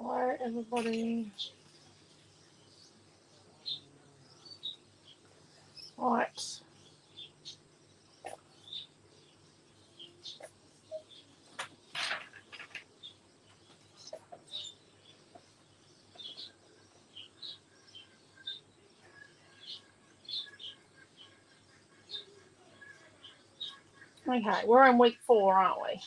Hello, everybody. Right. Okay, we're in week 4, aren't we?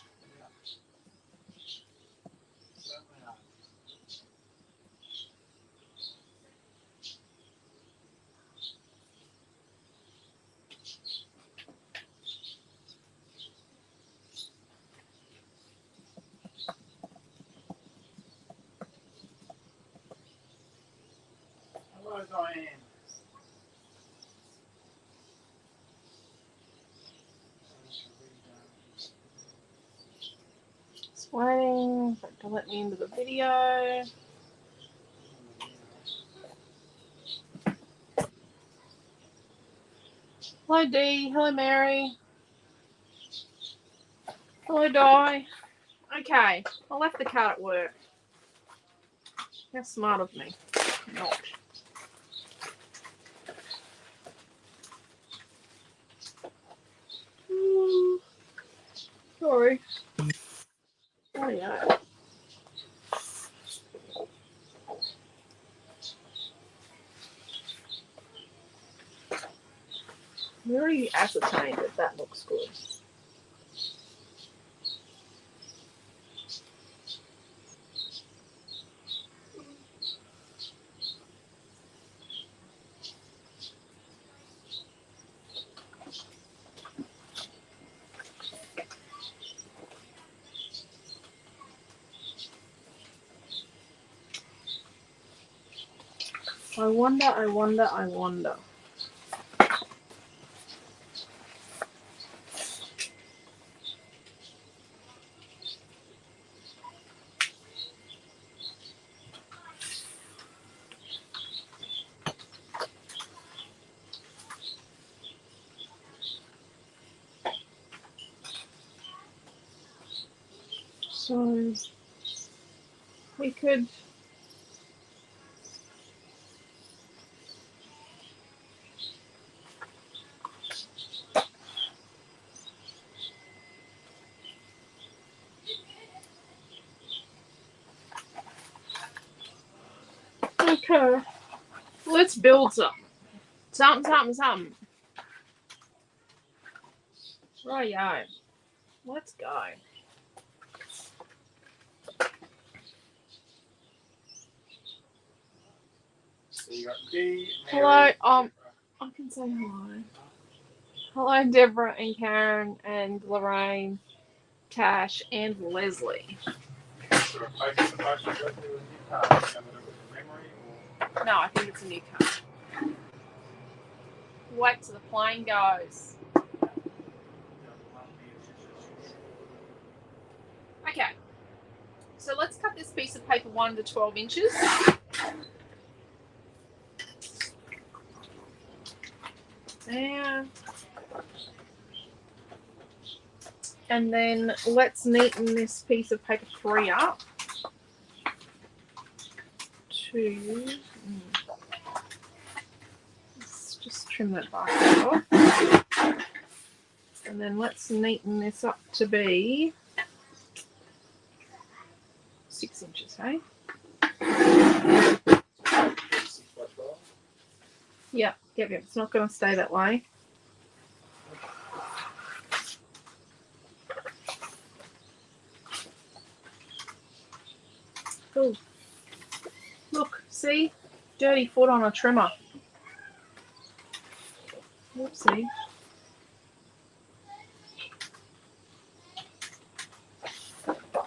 Hello, Diane. Just waiting for it to let me into the video. Hello, Dee. Hello, Mary. Hello, Di. Okay, I left the cat at work. How smart of me. Not. Sorry. Oh, yeah. We already ascertained that that looks good. I wonder. So, we could... Okay. Let's build something. Something. Rightio. Let's go. So you got Dee, Hello, Mary, I can say hello. Hello, Deborah and Karen and Lorraine, Tash and Leslie. sort of focus the motion go through a new card. Coming up with memory or No, I think it's a new card. Wait till the plane goes. Okay. So let's cut this piece of paper 1 to 12 inches. There. And then let's neaten this piece of paper 3 up to... Let's just trim that basket off. And then let's neaten this up to be 6 inches, hey? Yep. It's not going to stay that way. Cool. Look, see? Dirty foot on a trimmer. Whoopsie.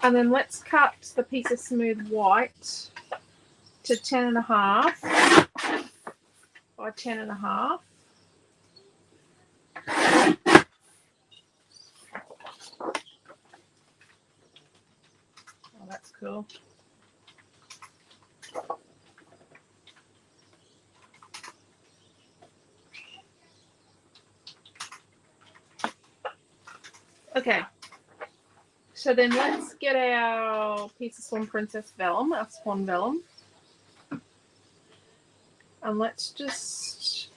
And then let's cut the piece of smooth white to 10.5 by 10.5. Oh, that's cool. Okay. So then let's get our piece of Swan Princess vellum, our Swan vellum. And let's just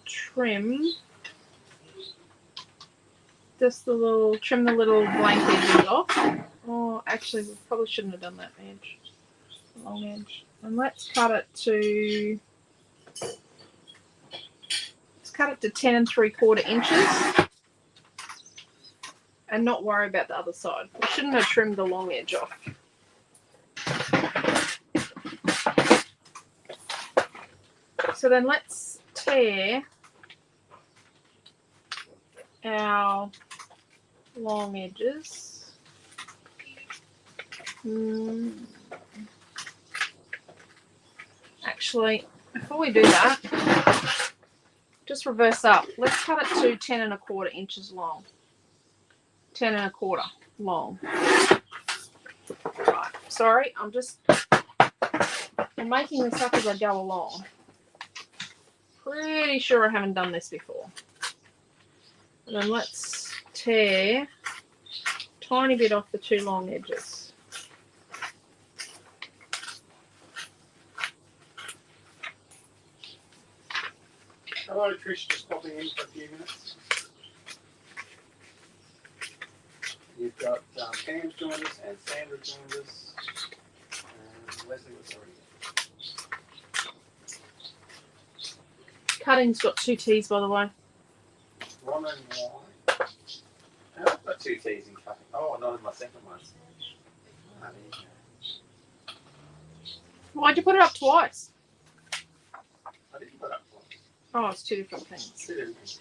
trim trim the little blank edges off. Oh, actually, we probably shouldn't have done that edge, long edge. And let's cut it to 10 3/4 inches, and not worry about the other side. We shouldn't have trimmed the long edge off. So then let's tear our long edges. Actually, before we do that, just reverse up. Let's cut it to 10 1/4 inches long. 10 1/4 long. Right. Sorry, I'm making this up as I go along. Pretty sure I haven't done this before. And then let's tear a tiny bit off the two long edges. Hello, Trish, just popping in for a few minutes. You've got Pam's joined us and Sandra joined us, and Leslie was already in. Cutting's got 2 T's, by the way. Ron and why? I've got 2 T's in cutting. Oh, not in my second one. Oh, there you go. Why'd you put it up twice? I didn't put up one. Oh, it's 2 different things. 2 different things.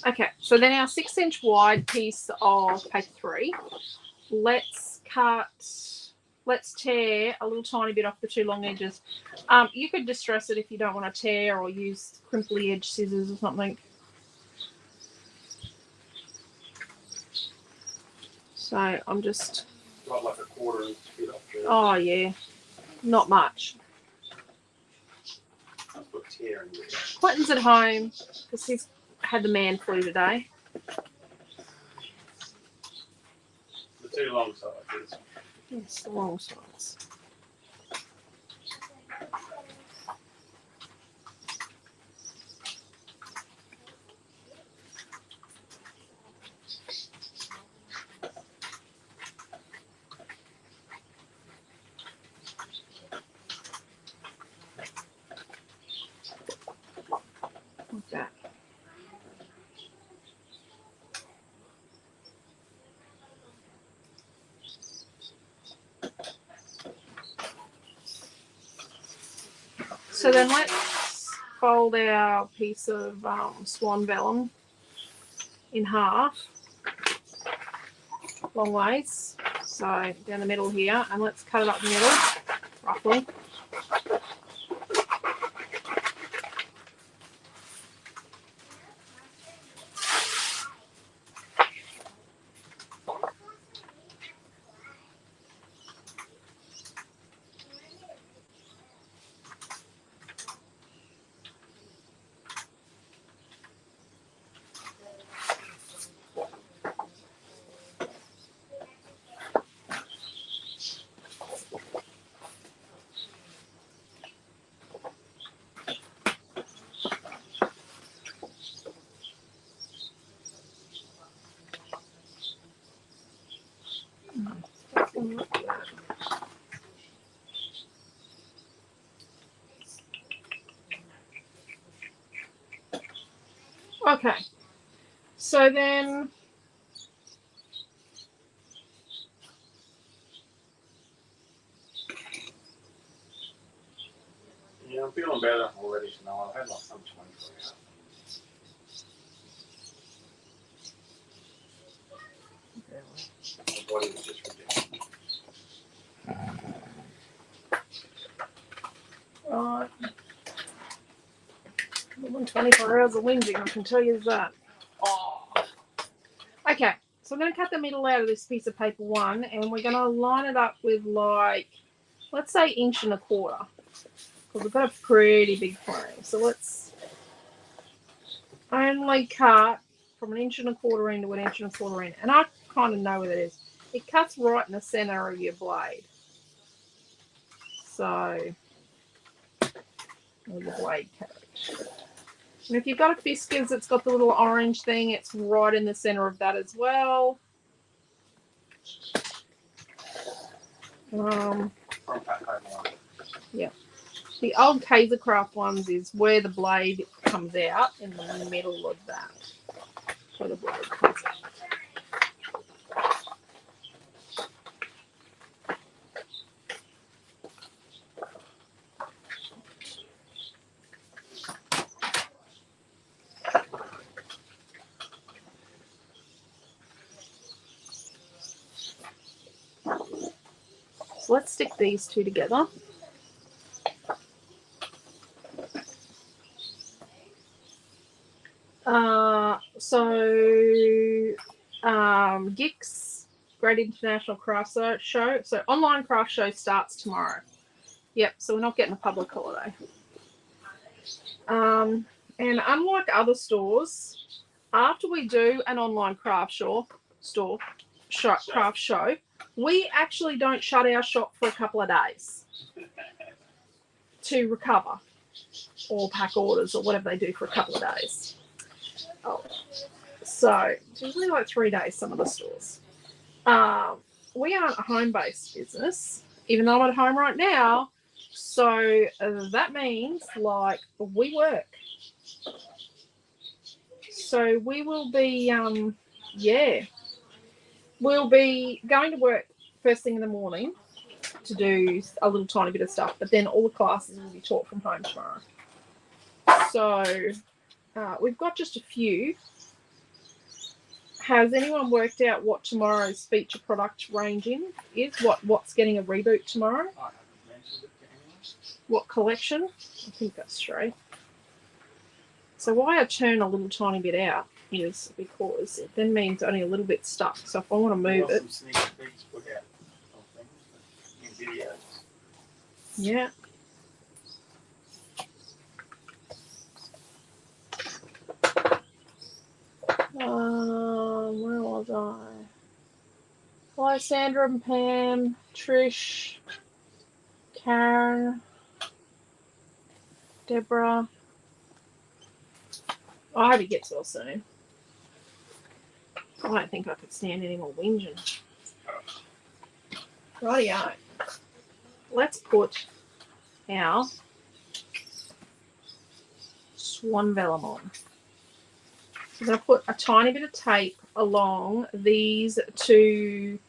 Okay, so then our 6-inch wide piece of paper 3, let's tear a little tiny bit off the 2 long edges. You could distress it if you don't want to tear, or use crimply edge scissors or something. So I'm just... Got like a 1/4 inch bit off there. Oh, yeah. Not much. I'll put tear in there. Clinton's at home because he's had the man flu today. The 2 long sides. Yes, the long sides. Like that. So then let's fold our piece of Swan vellum in half, long ways. So down the middle here, and let's cut it up the middle, roughly. Okay, so then Yeah, I'm feeling better already tonight. I've had like some 24 hours. My body was just ridiculous. right, more than 24 hours of whinging, I can tell you that. Oh. Okay, so I'm going to cut the middle out of this piece of paper 1, and we're going to line it up with, like, let's say 1 1/4 inches, because we've got a pretty big frame. So let's only cut from 1.25 inches to 1.25 inches, and I kind of know where that is. It cuts right in the center of your blade. So, with the blade carriage. And if you've got a Fiskars that's got the little orange thing, it's right in the center of that as well. Yeah. The old Kaisercraft ones is where the blade comes out in the middle of that. Where the blade comes out. So let's stick these two together. GIX, Great International Craft Show. So online craft show starts tomorrow. Yep, so we're not getting a public holiday. And unlike other stores, after we do an online craft show, we actually don't shut our shop for a couple of days to recover or pack orders or whatever they do for a couple of days. Oh, so it's usually like 3 days, some of the stores. We aren't a home-based business, even though I'm at home right now. So that means like we work. So we will be, we'll be going to work first thing in the morning to do a little tiny bit of stuff, but then all the classes will be taught from home tomorrow. So we've got just a few. Has anyone worked out what tomorrow's feature product ranging is? What's getting a reboot tomorrow? I haven't mentioned it to anyone. What collection? I think that's straight. So why I turn a little tiny bit out is because it then means only a little bit stuck. So if I want to move it. Some sneak peeks put out in videos. Yeah. Where was I? Hi, Sandra and Pam, Trish, Karen, Deborah. I hope he gets well soon. I don't think I could stand any more whinging. Rightio. Let's put our Swan vellum on. I'm going to put a tiny bit of tape along these two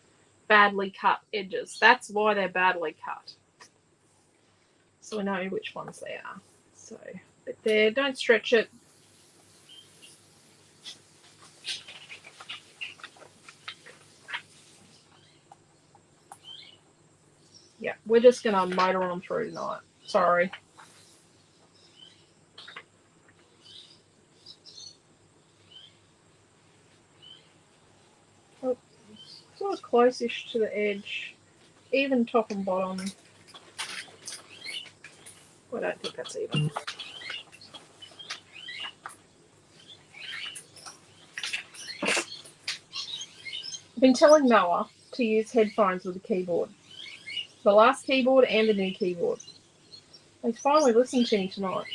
badly cut edges. That's why they're badly cut. So we know which ones they are. So, but there, don't stretch it. Yeah, we're just going to motor on through tonight. Sorry. Oh, sort of close-ish to the edge. Even top and bottom. I don't think that's even. I've been telling Noah to use headphones with the keyboard. The last keyboard and the new keyboard. He's finally listening to me tonight.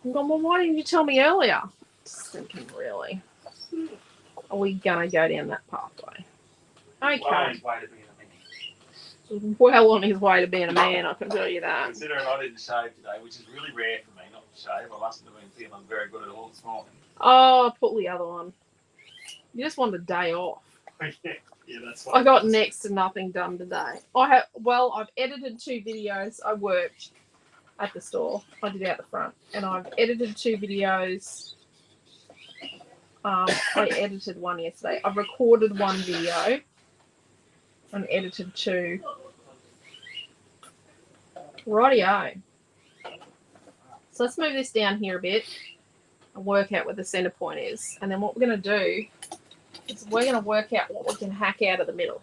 I'm going, well, why didn't you tell me earlier? Just thinking, really. Are we going to go down that pathway? Okay. Well on his way to being a man, I can tell you that. Considering I didn't shave today, which is really rare for me not to shave, I mustn't have been feeling very good at all this morning. Oh, pull the other one. You just want a day off. Yeah, that's I got next to nothing done today. I've edited 2 videos. I worked at the store. I did out the front. And I've edited 2 videos. I edited one yesterday. I've recorded 1 video and edited 2. Rightio. So let's move this down here a bit and work out where the center point is. And then what we're going to do is we're going to work out what we can hack out of the middle.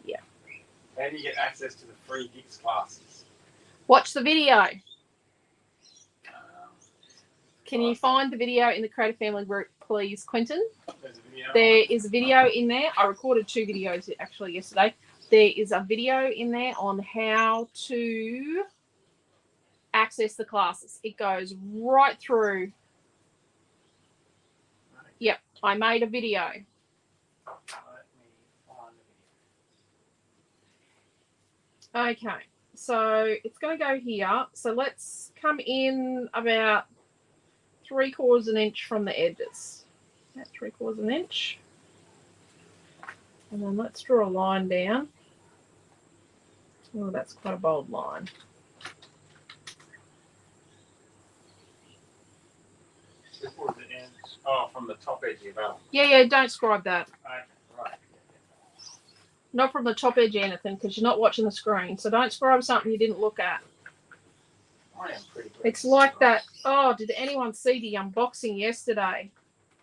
Yeah. How do you get access to the free GIX classes? Watch the video. Can you find the video in the Creative Family group, please, Quentin? There's a video. There is a video in there. I recorded 2 videos actually yesterday. There is a video in there on how to access the classes. It goes right through. Yep, I made a video. Let me find the video. Okay, so it's going to go here. So let's come in about 3/4 of an inch from the edges. About 3/4 of an inch. And then let's draw a line down. Oh, that's quite a bold line. Towards the end. Oh, from the top edge of your belt. Yeah, don't scribe that. Okay, right. Not from the top edge of anything, because you're not watching the screen. So don't scribe something you didn't look at. I am pretty good. It's like that. Oh, did anyone see the unboxing yesterday?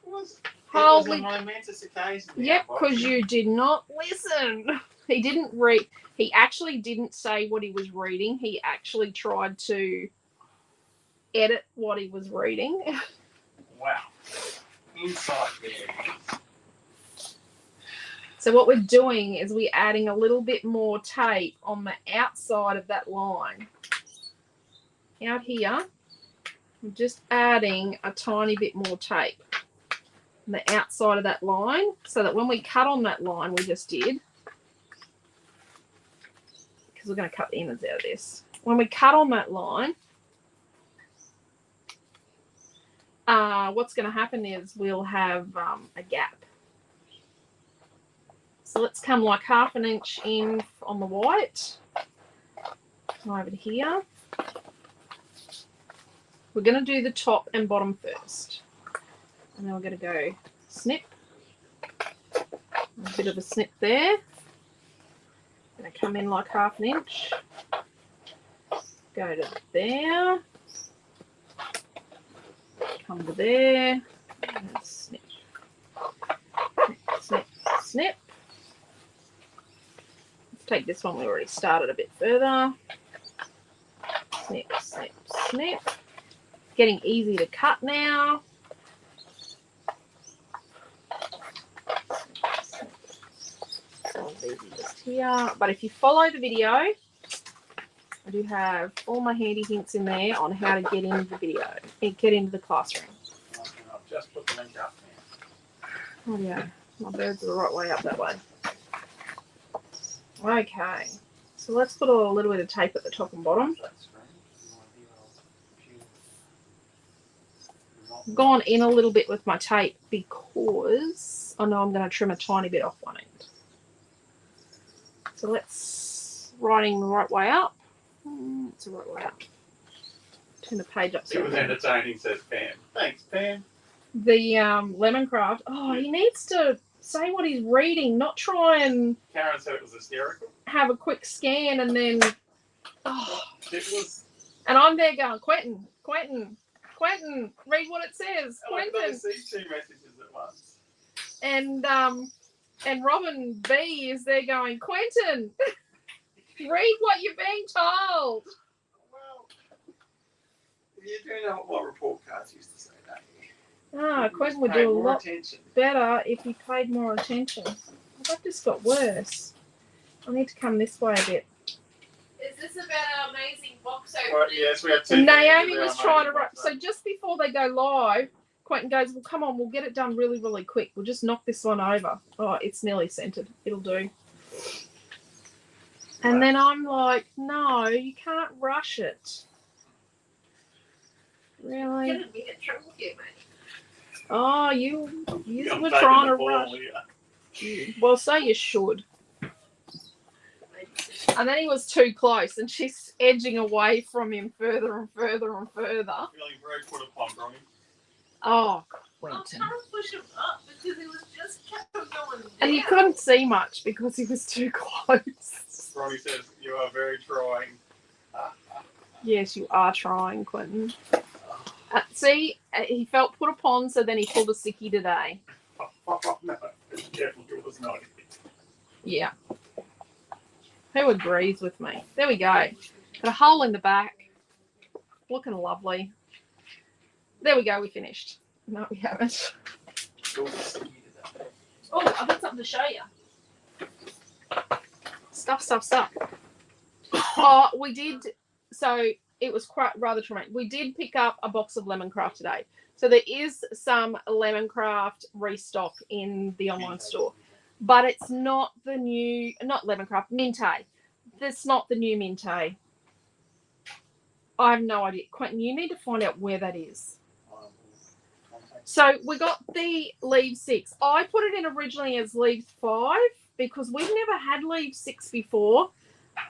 It was Holy. a momentous occasion. Yep, because you did not listen. He didn't read. He actually didn't say what he was reading. He actually tried to edit what he was reading. Wow. Inside there. So what we're doing is we're adding a little bit more tape on the outside of that line. Out here, I'm just adding a tiny bit more tape on the outside of that line so that when we cut on that line we just did, because we're going to cut the innards out of this. When we cut on that line, what's going to happen is we'll have a gap. So let's come like 1/2 inch in on the white. Come over to here. We're going to do the top and bottom first. And then we're going to go snip. A bit of a snip there. Going to come in like 1/2 inch. Go to there. Come to there. And snip. Snip, snip. Let's take this one we already started a bit further. Snip, snip, snip. Getting easy to cut now. So easy just here. But if you follow the video, I do have all my handy hints in there on how to get into the video, get into the classroom. I've just put the link up now. Oh yeah, my birds are the right way up that way. Okay, so let's put a little bit of tape at the top and bottom. I've gone in a little bit with my tape because I know I'm going to trim a tiny bit off one end. So let's writing the right way up. It's the right way up. Turn the page up. It was entertaining, says Pam. Thanks, Pam. The Lemoncraft. Oh, he needs to say what he's reading, not try and Karen said it was hysterical. have a quick scan and then. Oh. It was. And I'm there going, Quentin, read what it says. I Quentin. see 2 messages at once. And Robin B is there going, Quentin, read what you're being told. Well, you do know what report cards used to say, don't you? Ah, Quentin would do a lot attention. better if he paid more attention. That just got worse. I need to come this way a bit. Is this about our amazing box opening? Well, yes, we have 2. And Naomi was trying to write. So just before they go live, Quentin goes, well, come on, we'll get it done really, really quick. We'll just knock this one over. Oh, it's nearly centered. It'll do. And then I'm like, no, you can't rush it. Really? You're gonna be in trouble here, mate. Oh, you were trying to rush. Well, so you should. And then he was too close, and she's edging away from him further and further and further. Feeling very put upon, Bronny. Oh, I'm Quentin. trying to push him up because he was just kept on going down. And you couldn't see much because he was too close. Bronny says, you are very trying. Yes, you are trying, Quentin. See, he felt put upon, so then he pulled a sickie today. No, it definitely was not. Yeah. Who agrees with me? There we go. Got a hole in the back. Looking lovely. There we go. We finished. No, we haven't. Oh, I've got something to show you. Stuff. Oh, we did. So it was quite rather traumatic. We did pick up a box of Lemoncraft today. So there is some Lemoncraft restock in the online store, but it's not the new, not Lemoncraft, Minte. That's not the new Minte. I have no idea. Quentin, you need to find out where that is. So we got the Leave 6. I put it in originally as Leave 5 because we've never had Leave 6 before.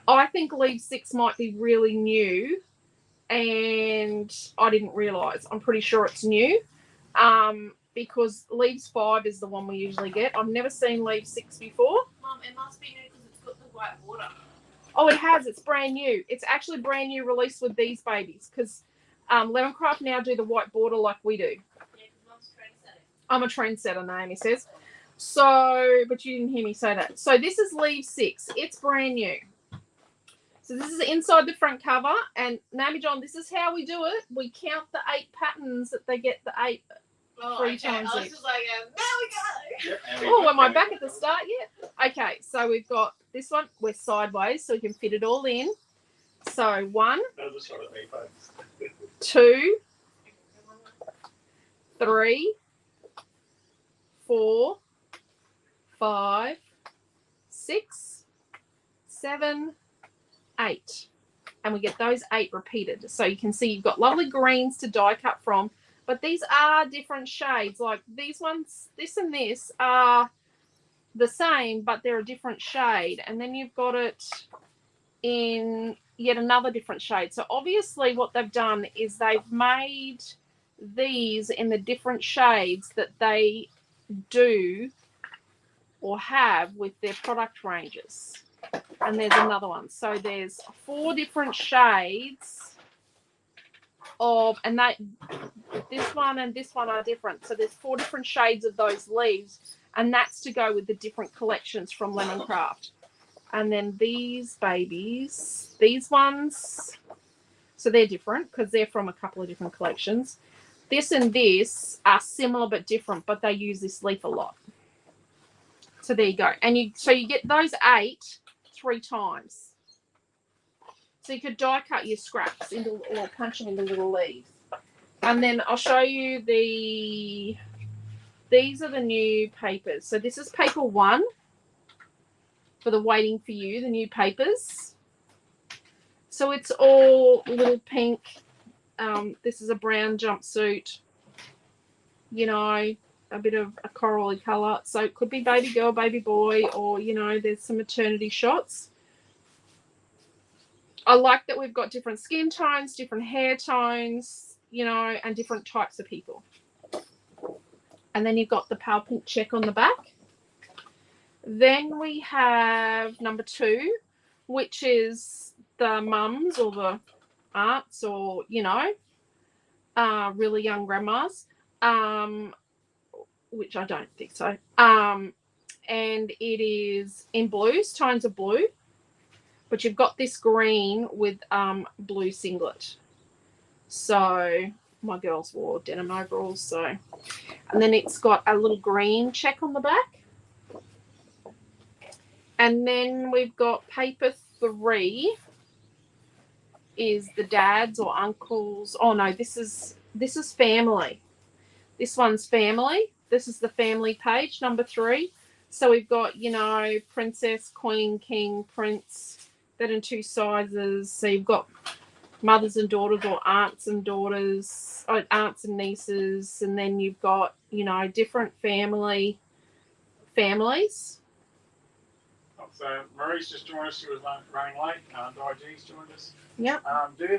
I think Leave 6 might be really new, and I didn't realise. I'm pretty sure it's new because Leaves 5 is the one we usually get. I've never seen Leave 6 before. Mum, it must be new because it's got the white border. Oh, it has. It's brand new. It's actually brand new released with these babies because Lemoncraft now do the white border like we do. I'm a trendsetter, Naomi says. So, but you didn't hear me say that. So this is Leave 6. It's brand new. So this is inside the front cover. And Naomi John, this is how we do it. We count the 8 patterns that they get the 8 3 times I was each. just like, there we go. Oh, am I back at the start yet? Okay, so we've got this one. We're sideways so we can fit it all in. So 1, 2, 3, 4, 5, 6, 7, 8. And we get those 8 repeated. So you can see you've got lovely greens to die cut from, but these are different shades. Like these ones, this and this are the same, but they're a different shade. And then you've got it in yet another different shade. So obviously what they've done is they've made these in the different shades that they do or have with their product ranges. And there's another one. So there's 4 different shades of, and this one and this one are different. So there's 4 different shades of those leaves, and that's to go with the different collections from Lemoncraft. And then these babies, these ones, so they're different because they're from a couple of different collections. This and this are similar but different, but they use this leaf a lot. So there you go. And you get those 8 3 times. So you could die cut your scraps into, or punch them into little leaves. And then I'll show you these are the new papers. So this is paper 1 for the Waiting for You, the new papers. So it's all little pink. This is a brown jumpsuit, you know, a bit of a corally colour. So it could be baby girl, baby boy, or, you know, there's some maternity shots. I like that we've got different skin tones, different hair tones, you know, and different types of people. And then you've got the pale pink check on the back. Then we have number 2, which is the mums or the aunts or, you know, really young grandmas, which I don't think so. And it is in blues, tones of blue, but you've got this green with blue singlet. So my girls wore denim overalls. So, and then it's got a little green check on the back. And then we've got paper 3 is the dads or uncles. Oh no, this is family. This one's family. This is the family page, number 3. So we've got, you know, princess, queen, king, prince, that in 2 sizes. So you've got mothers and daughters or aunts and daughters, or aunts and nieces, and then you've got, you know, different families. So Marie's just joined us. She was running late. Diagee's joined us. Yep. Do they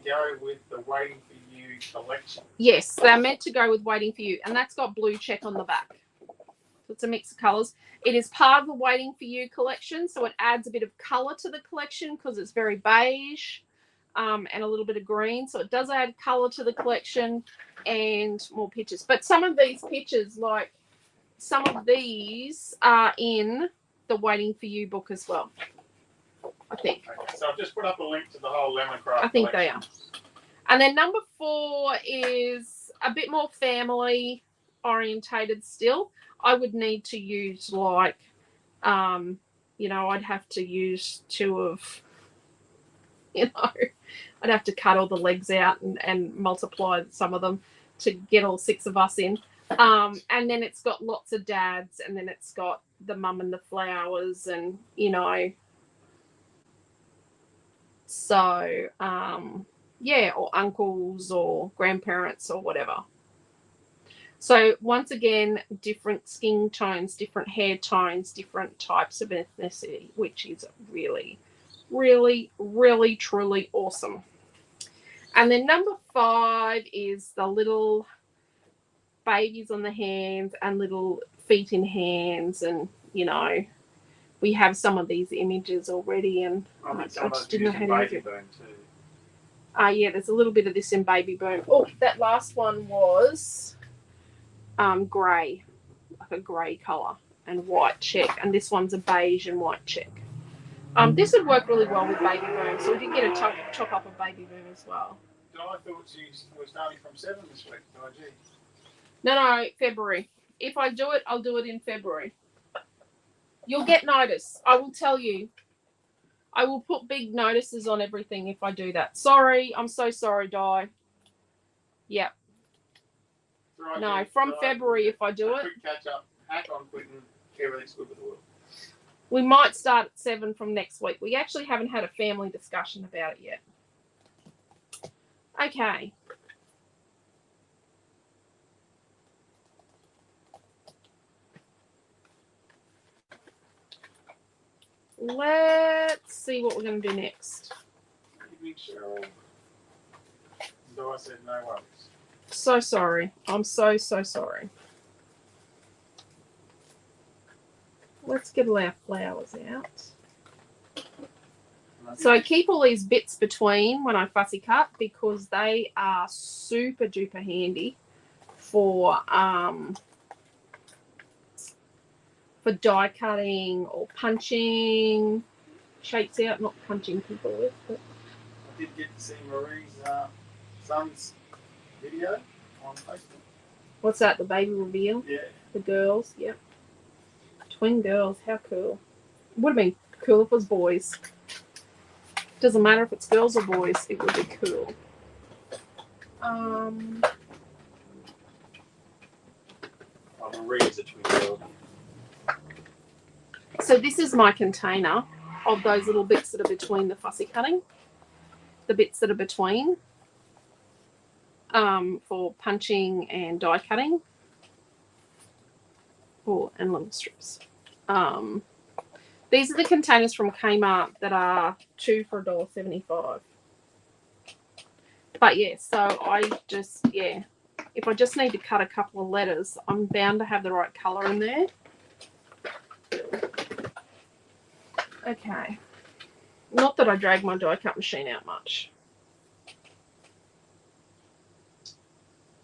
go with the Waiting for You collection? Yes, they're meant to go with Waiting for You, and that's got blue check on the back. So it's a mix of colours. It is part of the Waiting for You collection, so it adds a bit of colour to the collection because it's very beige and a little bit of green. So it does add colour to the collection and more pictures. But some of these pictures, like some of these, are in the Waiting for You book as well, I think. Okay, so I've just put up a link to the whole Lemoncraft I think collection. they are. And then number 4 is a bit more family orientated still, I would need to use like, I'd have to use 2 of, I'd have to cut all the legs out and multiply some of them to get all 6 of us in. And then it's got lots of dads, and then it's got the mum and the flowers, and so or uncles or grandparents or whatever. So once again, different skin tones, different hair tones, different types of ethnicity, which is really, really, really, truly awesome. And then number 5 is the little babies on the hands and little feet in hands, and we have some of these images already, and I just didn't know how to use it. Yeah, there's a little bit of this in Baby Boom. Oh, that last one was grey, like a grey colour and white check, and this one's a beige and white check. This would work really well with Baby Boom, so we did get a chop up of Baby Boom as well. I thought you were starting from 7 this week, IG. No, February. If I do it, I'll do it in February. You'll get notice. I will tell you. I will put big notices on everything if I do that. Sorry. I'm so sorry, Di. Yep. Right, no, from February if I do it. Quick catch up. Hack on quitting. Everything's good with the world. We might start at 7 from next week. We actually haven't had a family discussion about it yet. Okay. Let's see what we're going to do next. Evening, Cheryl. So I said no worries. So sorry. I'm so sorry. Let's get all our flowers out. So I keep all these bits between when I fussy cut because they are super duper handy for die cutting or punching shapes out, not punching people with. But I did get to see Marie's son's video on Facebook. What's that? The baby reveal? Yeah. The girls, yep. Twin girls, how cool. Would have been cool if it was boys. Doesn't matter if it's girls or boys, it would be cool. Marie is a twin girl. So this is my container of those little bits that are between the fussy cutting. The bits that are between for punching and die cutting. Oh, and little strips. These are the containers from Kmart that are 2 for $1.75. But yeah, so if I just need to cut a couple of letters, I'm bound to have the right colour in there. Okay. Not that I drag my die cut machine out much.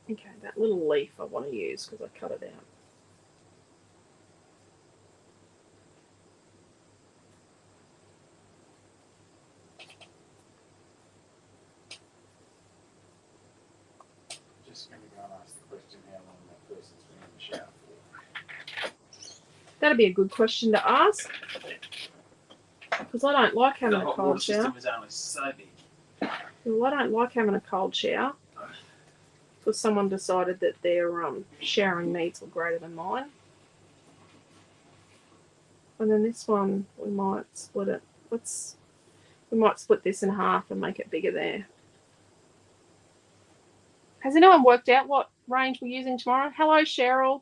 Okay, that little leaf I want to use because I cut it out. Just going to go and ask the question how long that person's been in the shower for. That'd be a good question to ask. Because I don't like having a cold shower. Is only so big. Well, I don't like having a cold shower. Because someone decided that their showering needs were greater than mine. And then this one, we might split it. We might split this in half and make it bigger there. Has anyone worked out what range we're using tomorrow? Hello, Cheryl.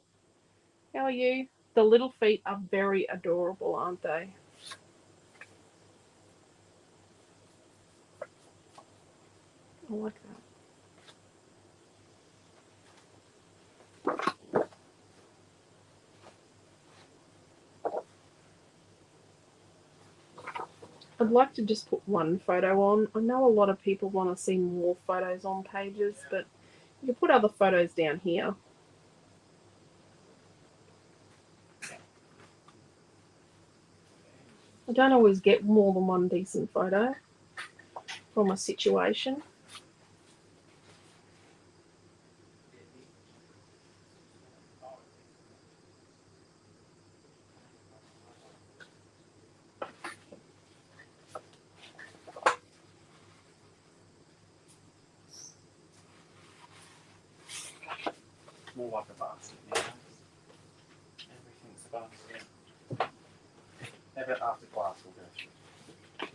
How are you? The little feet are very adorable, aren't they? I like that. I'd like to just put one photo on. I know a lot of people want to see more photos on pages, but you can put other photos down here. I don't always get more than one decent photo from a situation. more like a basket now. Everything's a basket. How about after class we'll go through?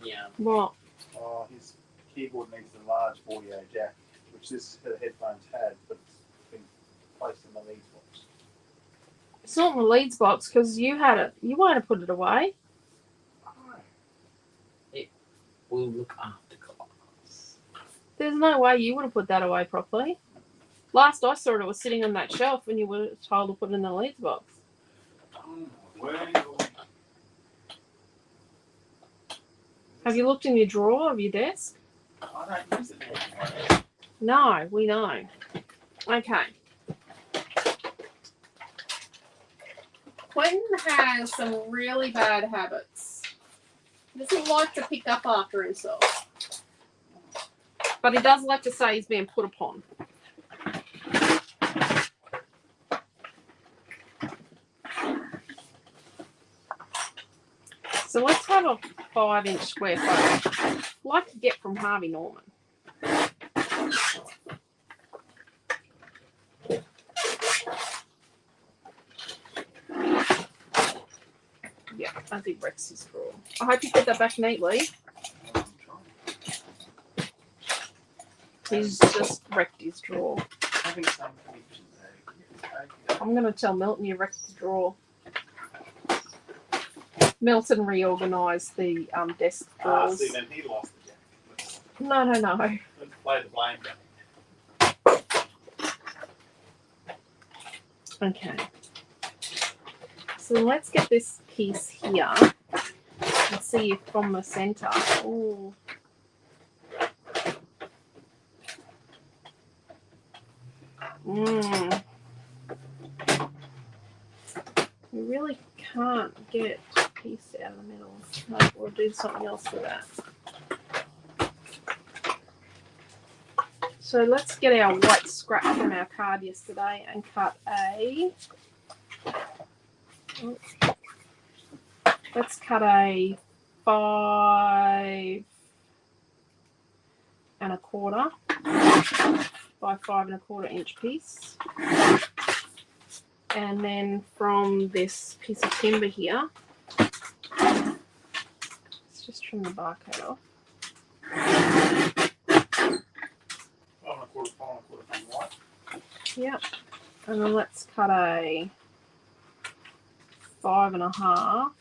Yeah. What? Oh, his keyboard needs a large audio jack, which this set of headphones had, but it's been placed in the leads box. It's not in the leads box because you had it. You wanted to put it away. We'll look after class. There's no way you would have put that away properly. Last I saw it, it was sitting on that shelf when you were told to put it in the leads box. Have you looked in your drawer of your desk? I don't use it anymore. No, we know. Okay. Quentin has some really bad habits. He doesn't like to pick up after himself. But he does like to say he's being put upon. So let's have a 5-inch square photo. I'd like to get from Harvey Norman. Yeah, I think Rex is drawer. I hope you put that back neatly. He's just wrecked his drawer. Having some connection there. I'm going to tell Milton you wrecked the drawer. Milton reorganised the desk drawers. See, then he lost the jack. No. Let's play the blame game. Okay. So let's get this piece here and see if from the centre. Ooh. We really can't get a piece out of the middle. No, we'll do something else with that. So let's get our white scrap from our card yesterday and cut a... Let's cut a 5 1/4 by 5 1/4 inch piece. And then from this piece of timber here, let's just trim the barcode off. 5 1/4 from white. Yep. And then let's cut a 5 1/2.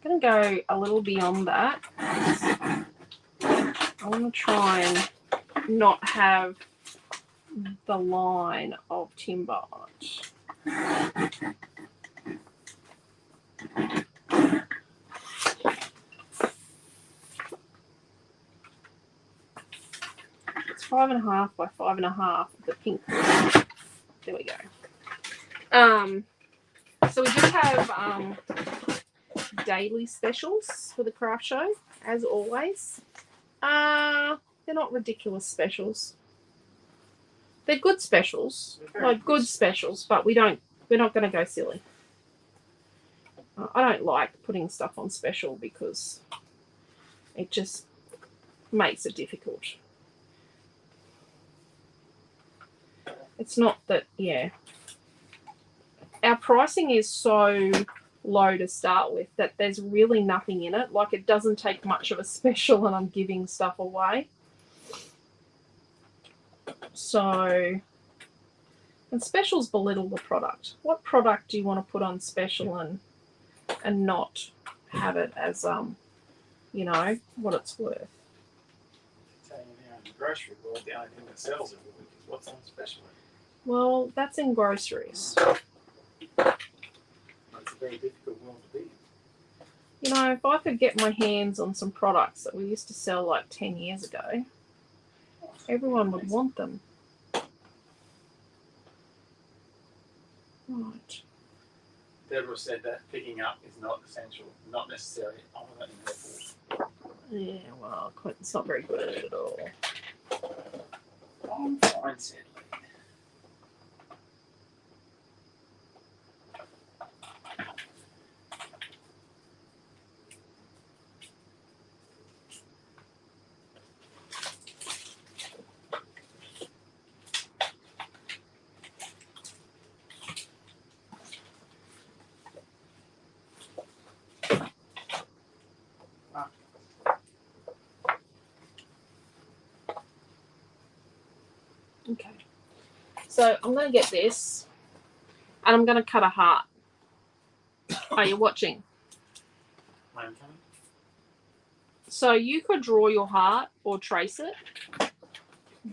I'm going to go a little beyond that. I want to try and not have the line of timber on it. It's 5 1/2 by 5 1/2 of the pink. There we go. So we do have daily specials for the craft show, as always. They're not ridiculous specials. They're good specials, like good specials, but we're not going to go silly. I don't like putting stuff on special because it just makes it difficult. It's not that, yeah. Our pricing is so low to start with that there's really nothing in it. Like, it doesn't take much of a special and I'm giving stuff away. So, and specials belittle the product. What product do you want to put on special and not have it as you know, what it's worth? Tell you now, in the grocery world, the only thing that sells it is what's on special. Well, that's in groceries. It's a very difficult world to be in. You know, if I could get my hands on some products that we used to sell like 10 years ago, everyone would want them. Right. Deborah said that picking up is not essential, not necessary on an airport. Yeah, well, Quentin's not very good at it at all. I'm fine, said Lee. So I'm going to get this and I'm going to cut a heart. Are you watching? I'm coming. So you could draw your heart or trace it,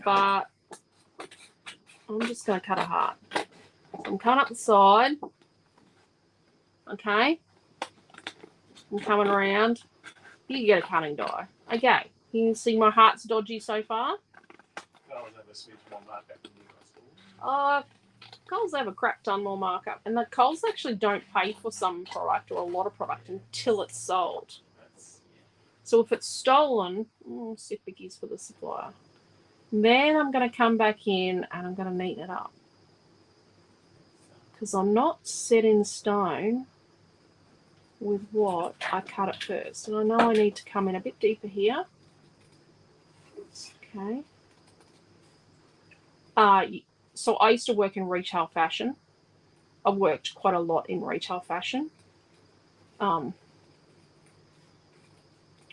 but I'm just going to cut a heart. I'm coming up the side. Okay. I'm coming around. You get a cutting die. Okay. You can see my heart's dodgy so far. Coles have a crap ton more markup, and the Coles actually don't pay for some product or a lot of product until it's sold. So if it's stolen, sit bickies for the supplier. Then I'm going to come back in and I'm going to neaten it up, because I'm not set in stone with what I cut at first, and I know I need to come in a bit deeper here. Okay. So I used to work in retail fashion. I worked quite a lot in retail fashion. I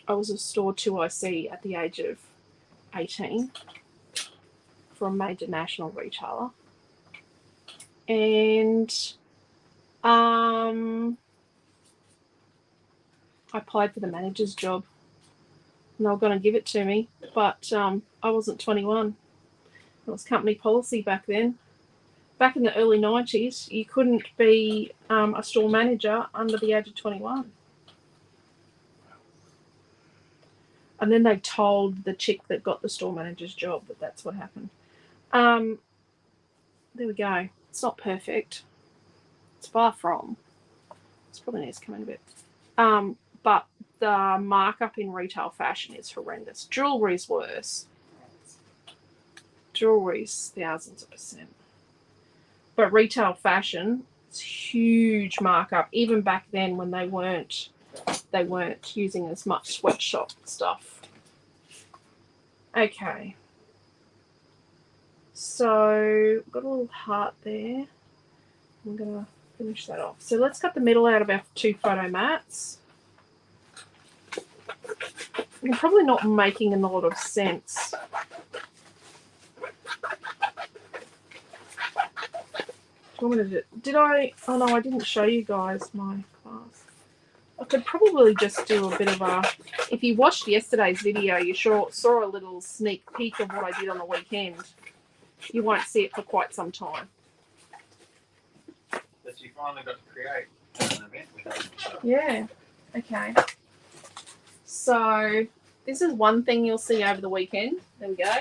was a store 2IC at the age of 18 for a major national retailer. And I applied for the manager's job. And they were going to give it to me, but I wasn't 21. It was company policy back then. Back in the early 90s, you couldn't be a store manager under the age of 21. And then they told the chick that got the store manager's job that that's what happened. There we go. It's not perfect. It's far from. It's probably needs to come in a bit. But the markup in retail fashion is horrendous. Jewellery's worse. Jewellery's thousands of percent. But retail fashion, it's huge markup. Even back then when they weren't using as much sweatshop stuff. Okay. So got a little heart there. I'm gonna finish that off. So let's cut the middle out of our 2 photo mats. I'm probably not making a lot of sense. Do you want me to do, did I? Oh no, I didn't show you guys my class. I could probably just do a bit of a. If you watched yesterday's video, you saw a little sneak peek of what I did on the weekend. You won't see it for quite some time. That you finally got to create an event with us. Yeah. Okay. So this is one thing you'll see over the weekend. There we go.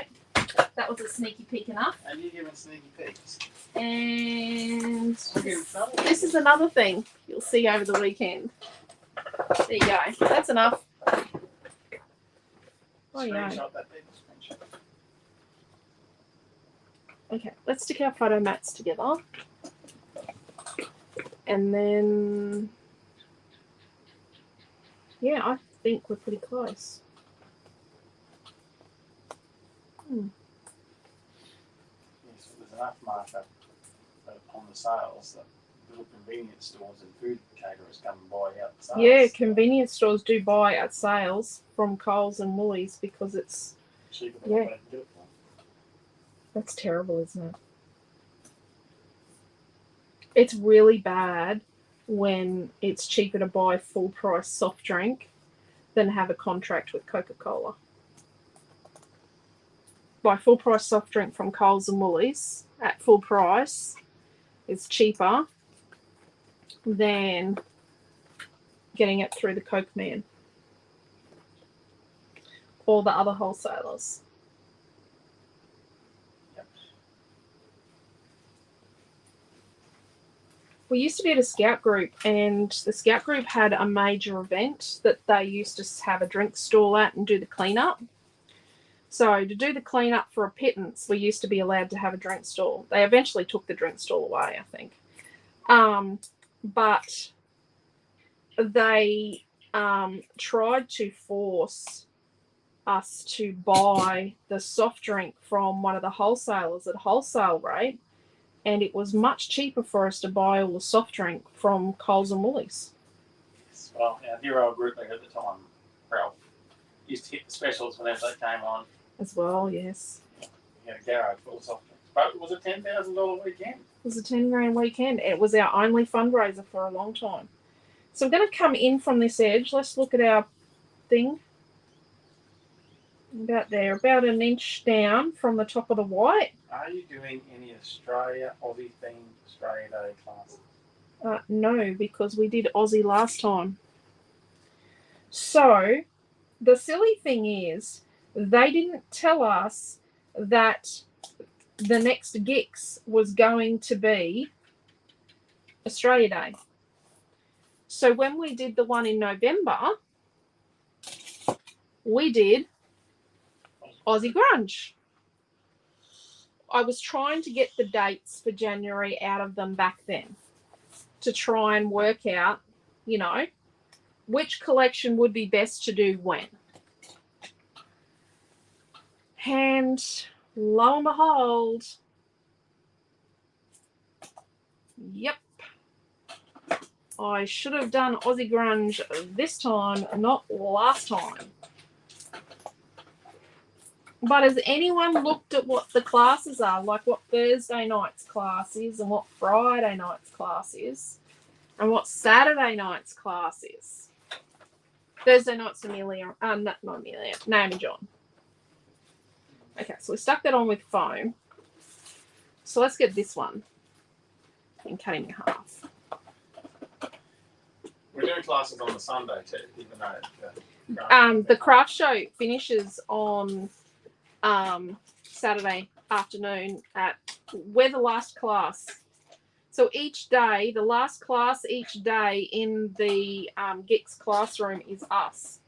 That was a sneaky peek enough. And you giving sneaky peeks. And this is another thing you'll see over the weekend. There you go. That's enough. Oh yeah. Screenshot that thing. Screenshot. Okay, let's stick our photo mats together. And then, yeah, I think we're pretty close. Yeah, so there's enough markup on the sales that little convenience stores and food caterers come and buy out the sales. Yeah, convenience stores do buy at sales from Coles and Woolies because it's Cheaper than yeah. what they can do it for. That's terrible, isn't it? It's really bad when it's cheaper to buy full price soft drink than have a contract with Coca-Cola. Buy full price soft drink from Coles and Woolies at full price is cheaper than getting it through the Coke man or the other wholesalers. We used to be at a scout group, and the scout group had a major event that they used to have a drink stall at and do the cleanup. So to do the cleanup for a pittance, we used to be allowed to have a drink stall. They eventually took the drink stall away, I think. But they tried to force us to buy the soft drink from one of the wholesalers at wholesale rate. And it was much cheaper for us to buy all the soft drink from Coles and Woolies. Yes. Well, our dear old group leader at the time, Ralph, used to hit the specials whenever they came on. As well, yes. He had a garage full of soft drinks, But it was a $10,000 weekend. It was a 10 grand weekend. It was our only fundraiser for a long time. So I'm going to come in from this edge. Let's look at our thing. About there, about an inch down from the top of the white. Are you doing any Australia, Aussie themed Australia Day classes? No, because we did Aussie last time. So the silly thing is, they didn't tell us that the next Gix was going to be Australia Day. So when we did the one in November, we did Aussie Grunge. I was trying to get the dates for January out of them back then to try and work out, you know, which collection would be best to do when. And lo and behold, yep, I should have done Aussie Grunge this time, not last time. But has anyone looked at what the classes are, like what Thursday night's class is and what Friday night's class is and what Saturday night's class is? Thursday night's Amelia, not Amelia, Naomi John. Okay, so we stuck that on with foam. So let's get this one and cut in half. We're doing classes on the Sunday too, even though the craft show finishes on Saturday afternoon we're the last class. So each day, the last class each day in the Gix classroom is us.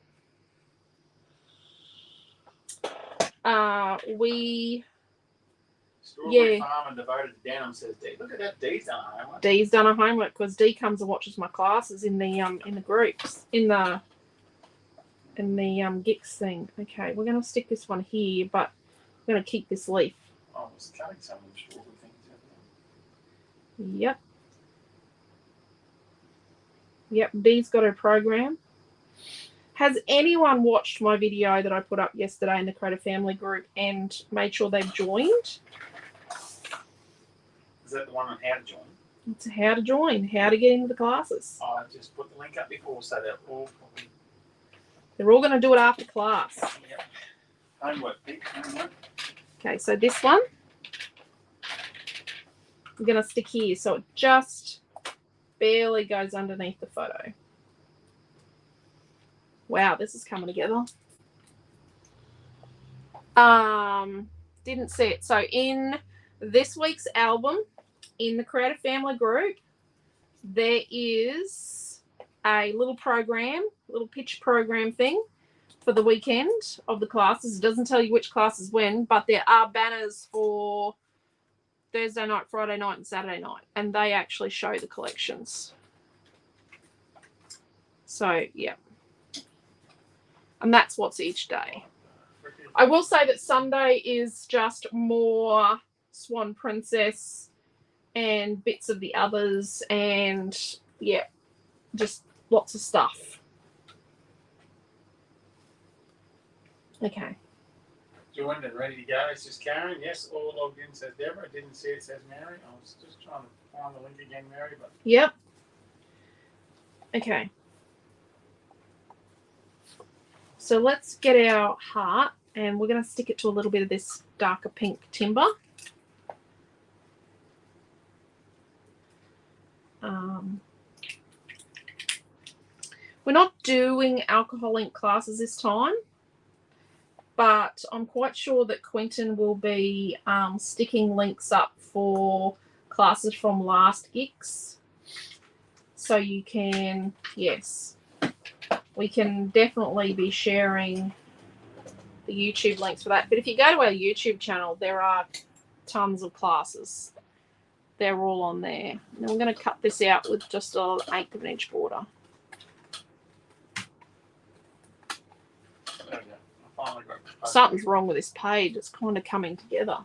Strawberry Farm and Devoted to Denim says, D, look at that, Dee's done her homework. Dee's done her homework because Dee comes and watches my classes in the groups, in the Gix thing. Okay, we're going to stick this one here, but we're going to keep this leaf. Oh, I was cutting some of the strawberry things. Yep. Yep, Dee's got her program. Has anyone watched my video that I put up yesterday in the Creative Family group and made sure they've joined? Is that the one on how to join? It's how to join, how to get into the classes. I just put the link up before so they're all probably... They're all going to do it after class. Yep. Homework, Pete. Homework. Okay, so this one I'm going to stick here so it just barely goes underneath the photo. Wow, this is coming together. Didn't see it. So in this week's album, in the Creative Family group, there is a little program, little pitch program thing for the weekend of the classes. It doesn't tell you which classes when, but there are banners for Thursday night, Friday night, and Saturday night, and they actually show the collections. So, yeah. And that's what's each day. I will say that Sunday is just more Swan Princess and bits of the others and, yeah, just lots of stuff. Okay. Joined and ready to go. It's just Karen. Yes, all logged in, says Deborah. I didn't see it, says Mary. I was just trying to find the link again, Mary. But Yep. Okay. So let's get our heart and we're going to stick it to a little bit of this darker pink timber. We're not doing alcohol ink classes this time, but I'm quite sure that Quentin will be sticking links up for classes from last Gix. So you can, yes, we can definitely be sharing the YouTube links for that. But if you go to our YouTube channel, there are tons of classes. They're all on there. And then we're going to cut this out with just an 1/8 of an inch border. there we go. I finally got the post. Something's wrong with this page. It's kind of coming together.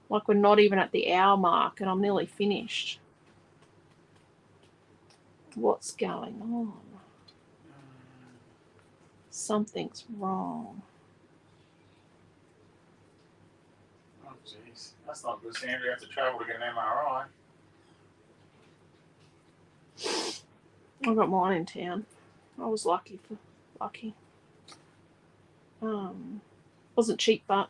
Like we're not even at the hour mark and I'm nearly finished. What's going on? Something's wrong. Oh, gee. Jeez, that's not good, Sandra. You have to travel to get an MRI. I got mine in town. I was lucky. Wasn't cheap, but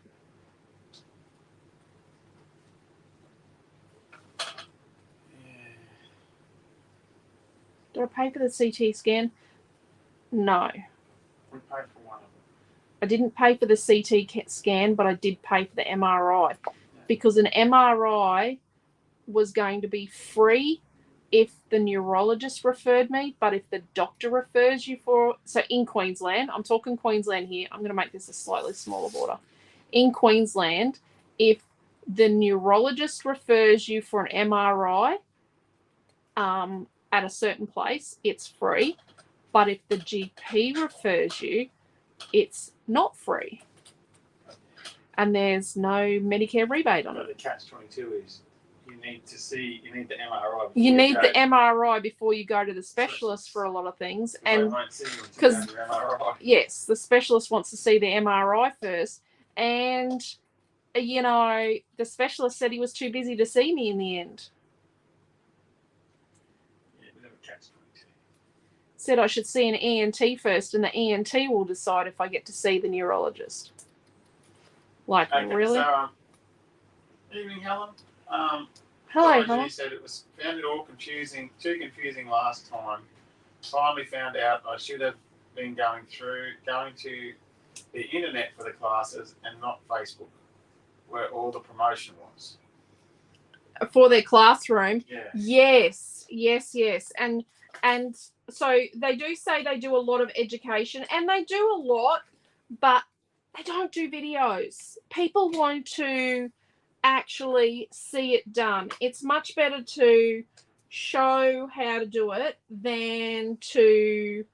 did I pay for the CT scan? No. We paid for one of them. I didn't pay for the CT scan, but I did pay for the MRI because an MRI was going to be free if the neurologist referred me, but if the doctor refers you for, so in Queensland, I'm talking Queensland here, I'm going to make this a slightly smaller border. In Queensland, if the neurologist refers you for an MRI at a certain place, it's free, but if the GP refers you, it's not free. And there's no Medicare rebate on it. The catch-22 is you need the MRI. You need the MRI before you go to the specialist for a lot of things. And because yes, the specialist wants to see the MRI first. And, you know, the specialist said he was too busy to see me in the end. Yeah, we never catch-22. Said I should see an ENT first, and the ENT will decide if I get to see the neurologist. Like, okay, really? So, evening, Helen. Hello, Helen. Helen. Said found it all too confusing last time. Finally found out I should have been going to the internet for the classes and not Facebook, where all the promotion was. For their classroom? Yeah. Yes. And so they do say they do a lot of education, and they do a lot, but they don't do videos. People want to actually see it done. It's much better to show how to do it than to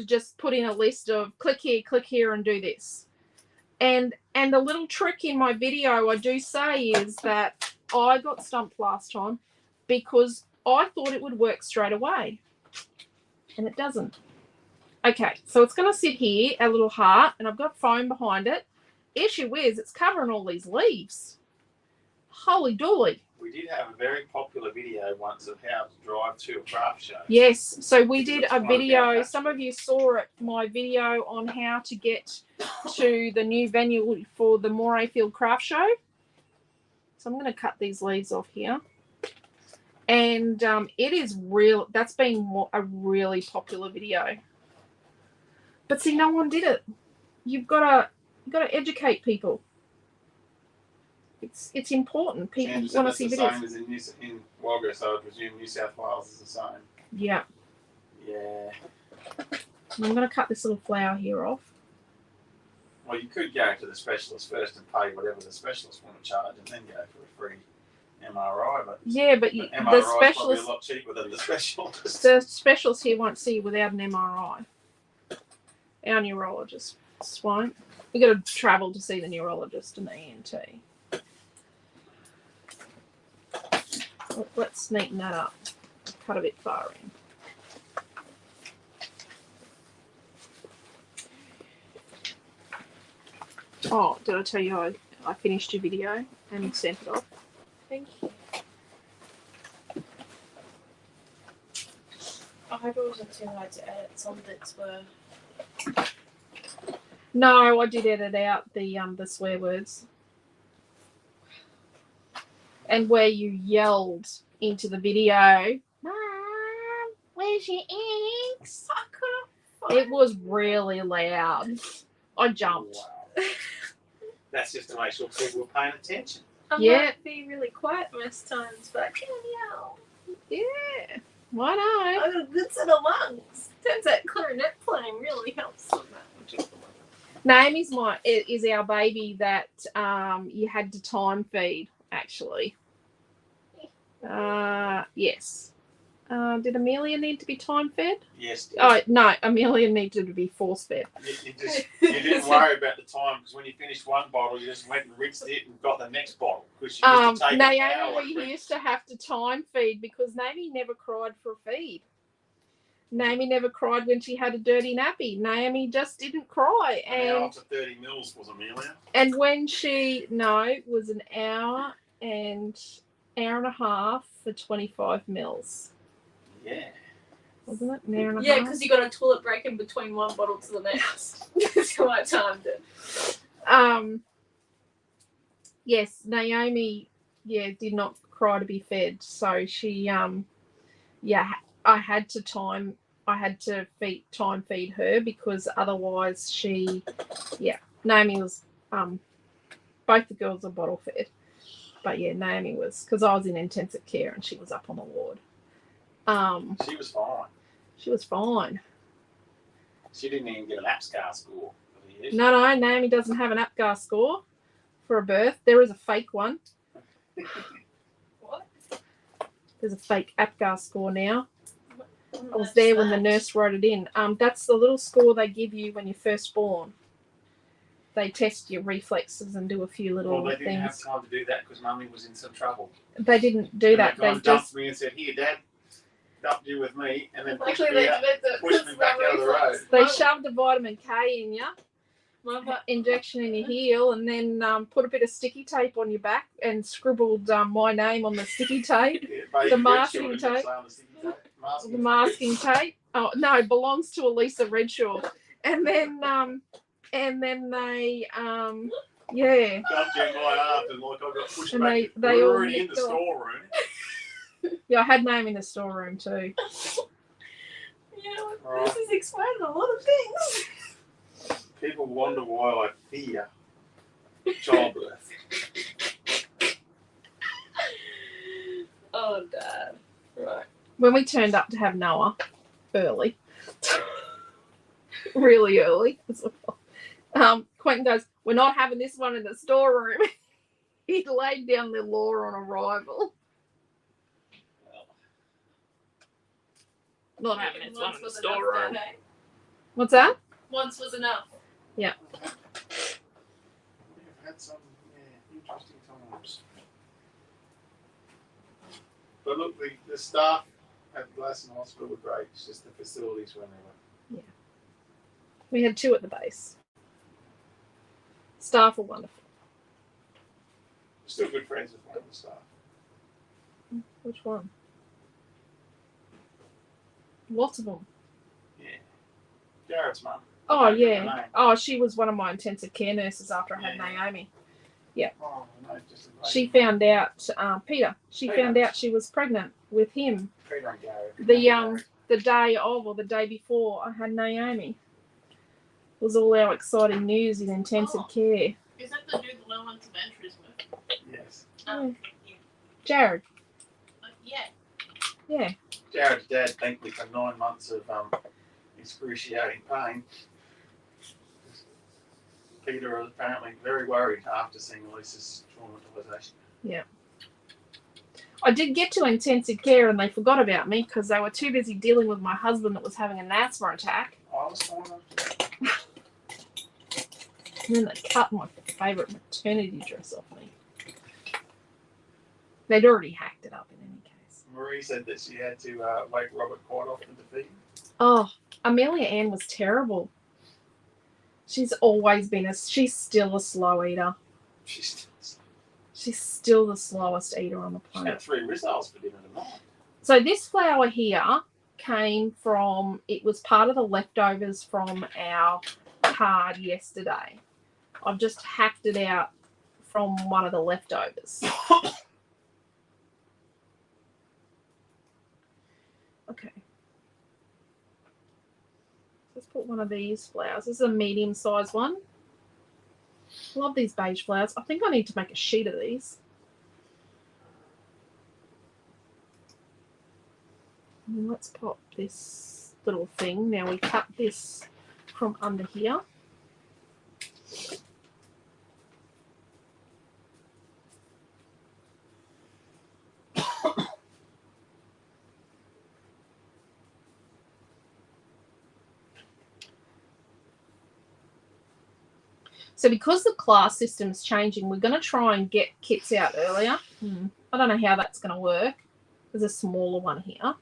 just put in a list of click here and do this. And the little trick in my video I do say is that I got stumped last time because I thought it would work straight away, and it doesn't. Okay, so it's going to sit here, a little heart, and I've got foam behind it. Issue is, it's covering all these leaves. Holy dooly. We did have a very popular video once of how to drive to a craft show. Yes, so we did a video. Some of you saw it, my video on how to get to the new venue for the Morayfield Craft Show. So I'm going to cut these leaves off here. And it is real. That's been a really popular video. But see, no one did it. You've got to educate people. It's important. People want to see videos. The same as in Wagga, so I presume New South Wales is the same. Yeah. Yeah. And I'm going to cut this little flower here off. Well, you could go to the specialist first and pay whatever the specialist want to charge, and then go for a free MRI. But yeah, but the specialist is probably a lot cheaper than the specialist. The specialist here won't see you without an MRI. Our neurologist, Swan. We got to travel to see the neurologist and the ENT. Let's neaten that up. Cut a bit far in. Oh, did I tell you I finished your video and sent it off? Thank you. I hope it wasn't too hard to edit. Some bits were. No, I did edit out the swear words. And where you yelled into the video, Mom, where's your eggs? I couldn't find It was really loud. I jumped. Wow. That's just to make sure people were paying attention. I might be really quiet most times, but I can yell. Yeah. Why not? I got a good set of lungs. Turns out clarinet playing really helps on that. Naomi's is our baby that you had to time feed, actually. Yes. Did Amelia need to be time fed? Yes. Oh, no, Amelia needed to be force fed. You didn't worry about the time, because when you finished one bottle, you just went and rinsed it and got the next bottle. Because you used to take Naomi used to have to time feed because Naomi never cried for a feed. Naomi never cried when she had a dirty nappy. Naomi just didn't cry. An hour And for 30 mils was Amelia. and when it was an hour and a half for 25 mils. Yeah. Wasn't it? An hour and a Yeah, half? because you got a toilet break in between one bottle to the next. That's how I timed it. Yes, Naomi, did not cry to be fed. So she, I had to time feed her because otherwise Naomi was, both the girls were bottle fed. But yeah, Naomi was, because I was in intensive care and she was up on the ward. She was fine. She was fine. She didn't even get an APSCAR score for the year. No, Naomi doesn't have an APGAR score for a birth. There is a fake one. What? There's a fake APGAR score now. I was What's there when the that? nurse wrote it in. That's the little score they give you when you're first born. They test your reflexes and do a few little Well, they didn't have things. time to do that because Mummy was in some trouble. They didn't do that. They They dumped just me and said, "Here, Dad, dumped you with me," and then Actually, pushed me they out. did it. pushed me back out of the road. they shoved a vitamin K in you, Mother, injection in your heel, and then put a bit of sticky tape on your back and scribbled my name on the sticky tape. Yeah, baby The Redshaw masking didn't tape. say on the sticky tape. The masking tape. Oh no, it belongs to Alicia Redshaw. And then they Dumped you in my arms and like I got pushed And back. they we were all already in the nicked off. storeroom. Yeah, I had Naomi in the storeroom too. Right. this is explaining a lot of things. People wonder why I fear childbirth. Oh, Dad. Right. When we turned up to have Noah early, really early, Quentin goes, "We're not having this one in the storeroom." He laid down the law on arrival. Not having this one Once in the was enough, storeroom. Dad, eh? What's that? Once was enough. We've had some interesting times. But look, the staff at Glasson Hospital were great. It's just the facilities were never. We had 2 at the base. Staff are wonderful. Still good friends with one of the staff. Which one? Lots of them. Yeah. Jared's mum. Oh, I don't know her yeah. name. Oh, she was one of my intensive care nurses after I had Yeah. Naomi. Oh, no, just a lady. She found out, Peter, Peter. found out she was pregnant with him Peter and Jared. the day of or the day before I had Naomi. It was all our exciting news in intensive care. Is that the dude that no one's adventures with? Yes. Jared. Yeah. Yeah. Jared's dad thanked me for 9 months of excruciating pain. Peter was apparently very worried after seeing Alicia's traumatization. I did get to intensive care and they forgot about me because they were too busy dealing with my husband that was having an asthma attack. I was fine after that. And then they cut my favourite maternity dress off me. They'd already hacked it up in any case. Marie said that she had to wake Robert quite often to feed him. Oh, Amelia Ann was terrible. She's still a slow eater. She's Still the slowest eater on the she had planet. 3 rissoles for dinner tonight. So this flour here came from, it was part of the leftovers from our card yesterday. I've just hacked it out from one of the leftovers. Okay. Let's put one of these flowers. This is a medium-sized one. Love these beige flowers. I think I need to make a sheet of these. And then let's pop this little thing. Now we cut this from under here. So because the class system's changing, we're going to try and get kits out earlier. I don't know how that's going to work. There's a smaller one here.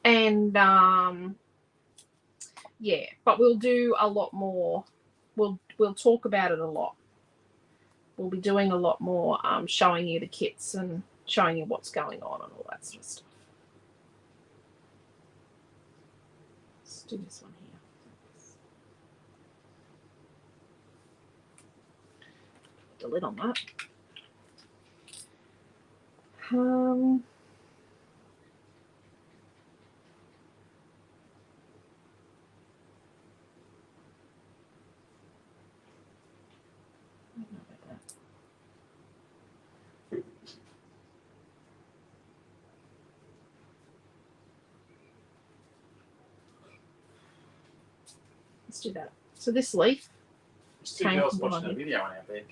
And yeah, but we'll do a lot more. We'll talk about it a lot. We'll be doing a lot more, showing you the kits and showing you what's going on and all that sort of stuff. Let's do this one here. The lid on that. Let's do that. So this leaf. There's two girls watching a video on our bed.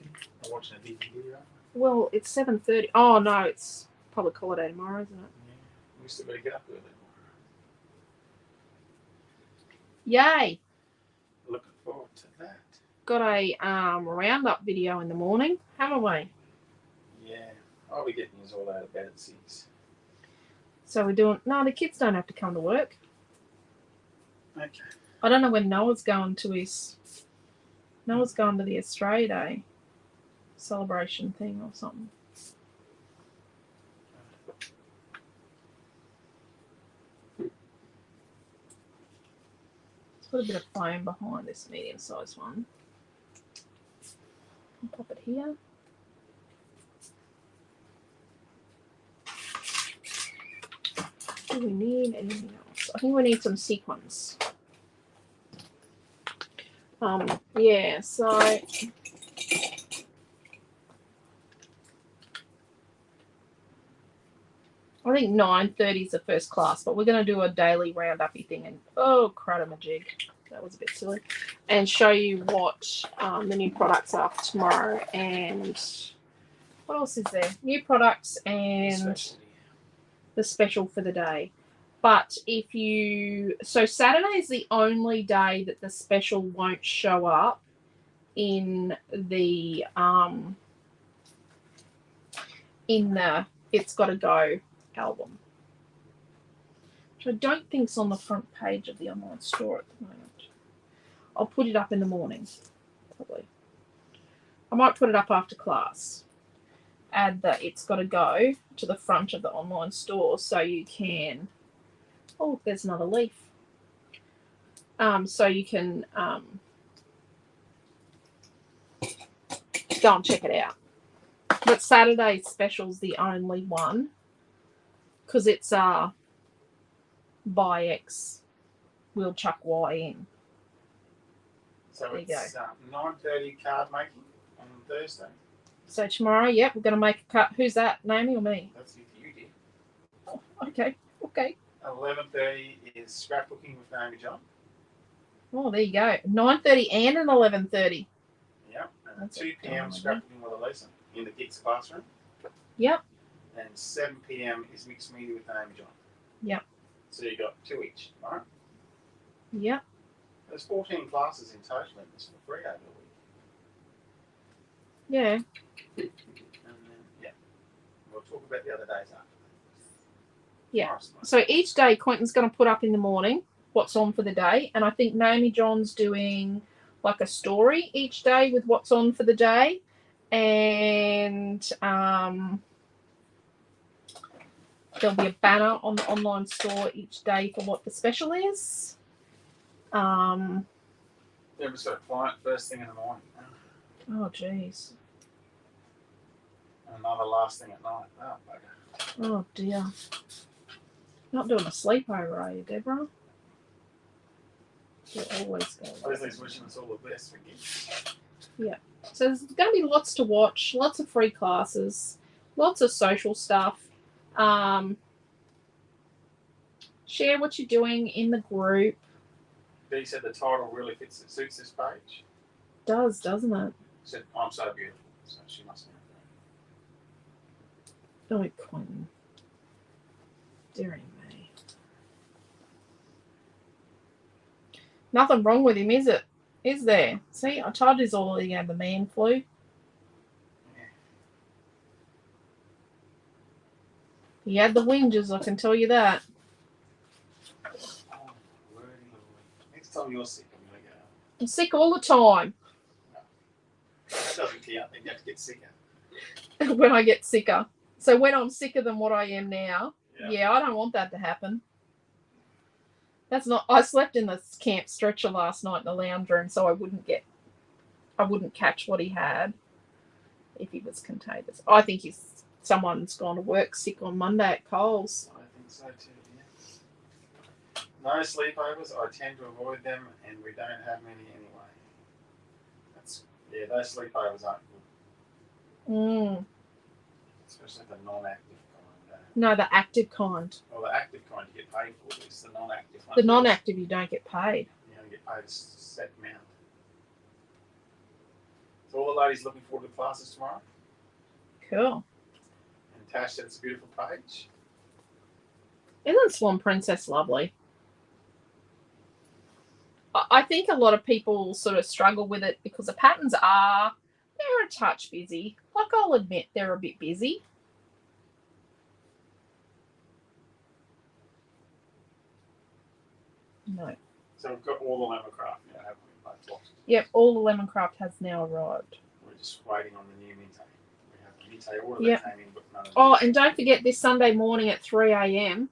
I'm watching a big video. Well, it's 7:30. Oh no, it's public holiday tomorrow, isn't it? Yeah. We still better get up early. Yay! Looking forward to that. Got a roundup video in the morning, haven't we? Yeah. I'll be getting you all out of bed at 6. So we're doing. No, the kids don't have to come to work. Okay. I don't know when Noah's going to his. Noah's going to the Australia Day celebration thing or something. Let's put a bit of foam behind this medium-sized one. I'll pop it here. Do we need anything else? I think we need some sequins. Yeah, so I think 9:30 is the first class, but we're going to do a daily roundup-y thing. And oh, crud-a-majig, that was a bit silly. And show you what the new products are for tomorrow. And what else is there? New products and the special for the day. But if you, so Saturday is the only day that the special won't show up in the It's Gotta Go album, which I don't think is on the front page of the online store at the moment. I'll put it up in the morning, probably. I might put it up after class. Add the It's Gotta Go to the front of the online store so you can. Oh, there's another leaf. So you can go and check it out. But Saturday special's the only one because it's buy X, we'll chuck Y in. So there it's 9:30 card making on Thursday. So tomorrow, yep, we're going to make a cut. Who's that, Naomi or me? That's if you did. Oh, okay. 11:30 is scrapbooking with Naomi John. Oh, there you go. 9:30 and an 11:30. Yep. And That's 2 p.m. scrapbooking with Alicia in the kids' classroom. Yep. And 7 p.m. is mixed media with Naomi John. Yep. So you got 2 each, right? Yep. There's 14 classes in total in this for free over the week. Yeah. And then, yeah, we'll talk about the other days after. Yeah. Nice. So each day Quentin's going to put up in the morning what's on for the day, and I think Naomi John's doing like a story each day with what's on for the day, and there'll be a banner on the online store each day for what the special is. Yeah, we got a client first thing in the morning. Oh jeez. And another last thing at night. Oh, bugger. Oh dear. Not doing a sleepover, are you, Deborah? You always go. Leslie's wishing us all the best for gifts. Yeah. So there's going to be lots to watch, lots of free classes, lots of social stuff. Share what you're doing in the group. Dee said the title really suits this page. Does, doesn't it? She said, I'm so beautiful. So she must know that. Oh, Quentin. Dearing me. Nothing wrong with him, is it? Is there? See, I told you he's already had the man flu. Yeah. He had the whinges, I can tell you that. time you're sick, I'm going to go. I'm sick all the time. That doesn't count. You have to get sicker. When I get sicker. So when I'm sicker than what I am now, Yeah. I don't want that to happen. That's not. I slept in the camp stretcher last night in the lounge room, so I wouldn't catch what he had if he was contagious. I think someone's gone to work sick on Monday at Coles. I think so too. Yeah. No sleepovers. I tend to avoid them, and we don't have many anyway. Those sleepovers aren't good. Especially the non-active kind. No, the active kind. Well, the active kind you get paid for. It's the non-active one. The non-active you don't get paid. You only get paid a set amount. So all the ladies looking forward to classes tomorrow. Cool. And Tash said it's a beautiful page. Isn't Swan Princess lovely? I think a lot of people sort of struggle with it because the patterns they're a touch busy. Like, I'll admit they're a bit busy. No. So we've got all the Lemmercraft now, haven't we? Both boxes. Yep, all the Lemoncraft has now arrived. We're just waiting on the new Minte. We have the Minte order Yep. that came in, but none of Oh, these. and don't forget this Sunday morning at 3 a.m,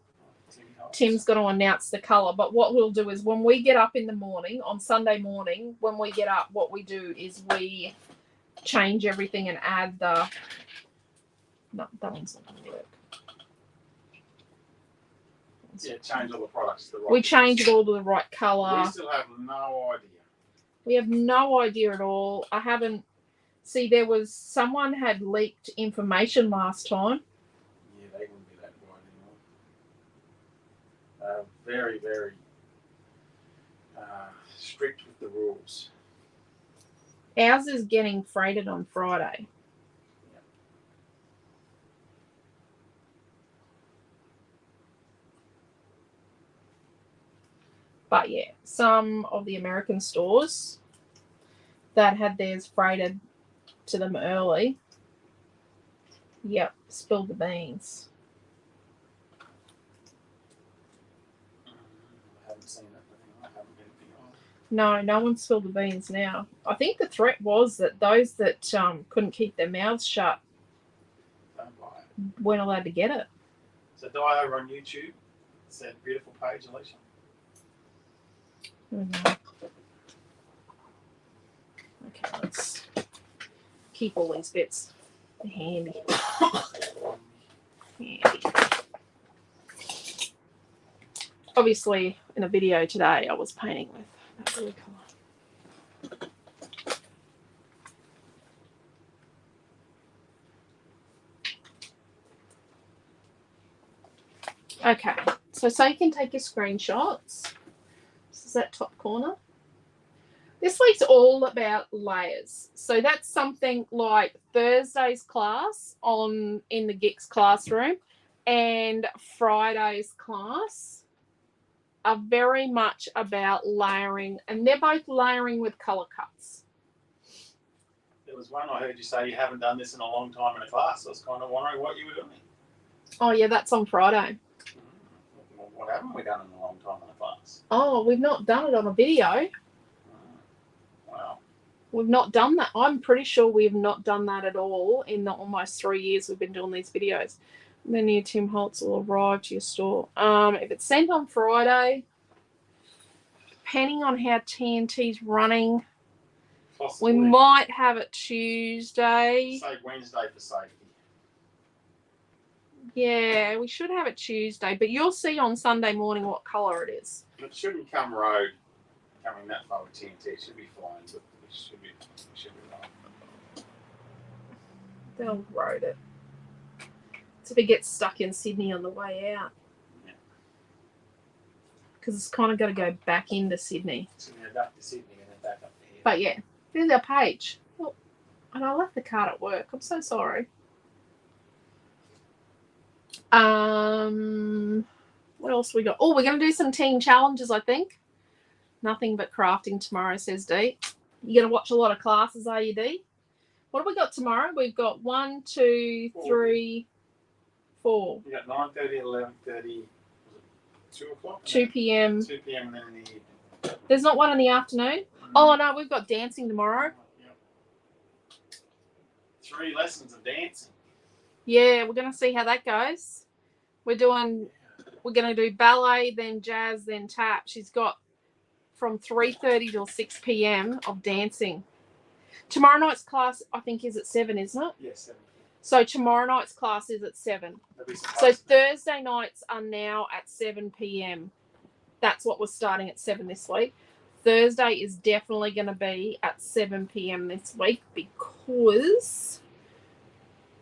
Tim's going to announce the colour. But what we'll do is when we get up in the morning, on Sunday morning, when we get up, what we do is we change everything and add the... No, that one's not going to work. Yeah, change all the products to the right. We change it all to the right colour. We still have no idea. We have no idea at all. I haven't... See, someone had leaked information last time. Yeah, they wouldn't be that wide anymore. Very, very strict with the rules. Ours is getting freighted on Friday. Yep. But yeah, some of the American stores that had theirs freighted to them early, yep, spilled the beans. I haven't seen that. I haven't been beyond. No one spilled the beans now. I think the threat was that those that couldn't keep their mouths shut Don't buy it. weren't allowed to get it. So die over on YouTube. It's that beautiful page, Alicia. Okay, let's keep all these bits handy. Obviously, in a video today, I was painting with that blue colour. Okay, so you can take your screenshots. This is that top corner. This week's all about layers. So that's something like Thursday's class in the Geeks classroom and Friday's class are very much about layering, and they're both layering with colour cuts. There was one I heard you say you haven't done this in a long time in a class. I was kind of wondering what you were doing. Oh yeah, that's on Friday. What haven't we done in a long time in a class? Oh, we've not done it on a video. Wow. We've not done that. I'm pretty sure we have not done that at all in the almost 3 years we've been doing these videos. The new Tim Holtz will arrive to your store. If it's sent on Friday, depending on how TNT's running, Possibly. we might have it Tuesday. Say Wednesday for safety. Yeah, we should have it Tuesday, but you'll see on Sunday morning what colour it is. It shouldn't come road coming that far with TNT. It should be fine, but it should be right. They'll road it. So if it gets stuck in Sydney on the way out. Yeah. Because it's kind of got to go back into Sydney. So now back to Sydney and then back up to here. But yeah, there's our page. Oh, and I left the card at work. I'm so sorry. What else we got? Oh, we're going to do some team challenges, I think. Nothing but crafting tomorrow, says Dee. You're going to watch a lot of classes, are you, Dee? What have we got tomorrow? We've got 1, 2, 3, 4. You got 9:30, 11:30, 2 o'clock? 2 p.m. 2 p.m. and then in the evening. There's not one in the afternoon? Oh, no, we've got dancing tomorrow. Yep. 3 lessons of dancing. Yeah, we're going to see how that goes. We're going to do ballet, then jazz, then tap. She's got from 3:30 till 6 p.m. of dancing. Tomorrow night's class, I think, is at 7, isn't it? Yes, 7. So tomorrow night's class is at 7. So Thursday nights are now at 7 p.m. That's what was starting at 7 this week. Thursday is definitely going to be at 7 p.m. this week because,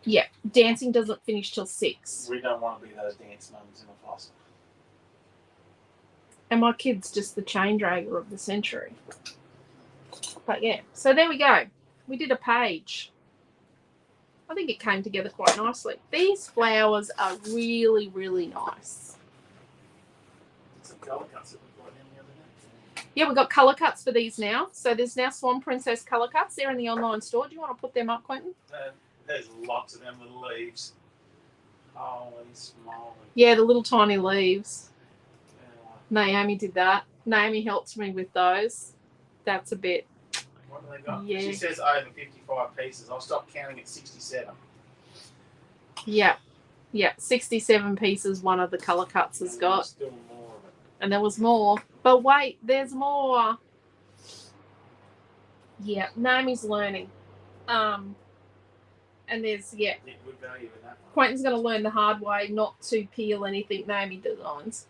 yeah, dancing doesn't finish till 6. We don't want to be those dance mums in a class. And my kid's just the chain dragger of the century. But yeah, so there we go. We did a page. I think it came together quite nicely. These flowers are really, really nice. Some colour cuts that we got in the other day. Yeah, we've got colour cuts for these now. So there's now Swan Princess colour cuts. They're in the online store. Do you want to put them up, Quentin? There's lots of them little leaves. Holy smoly. Yeah, the little tiny leaves. Yeah. Naomi did that. Naomi helped me with those. That's a bit. What have they got? Yeah. She says over 55 pieces. I'll stop counting at 67. Yeah. Yeah, 67 pieces one of the colour cuts has And got. there's still more of it. And there was more. But wait, there's more. Yeah, Naomi's learning. And there's, yeah. Yeah, good value in that one. Quentin's going to learn the hard way not to peel anything Naomi designs.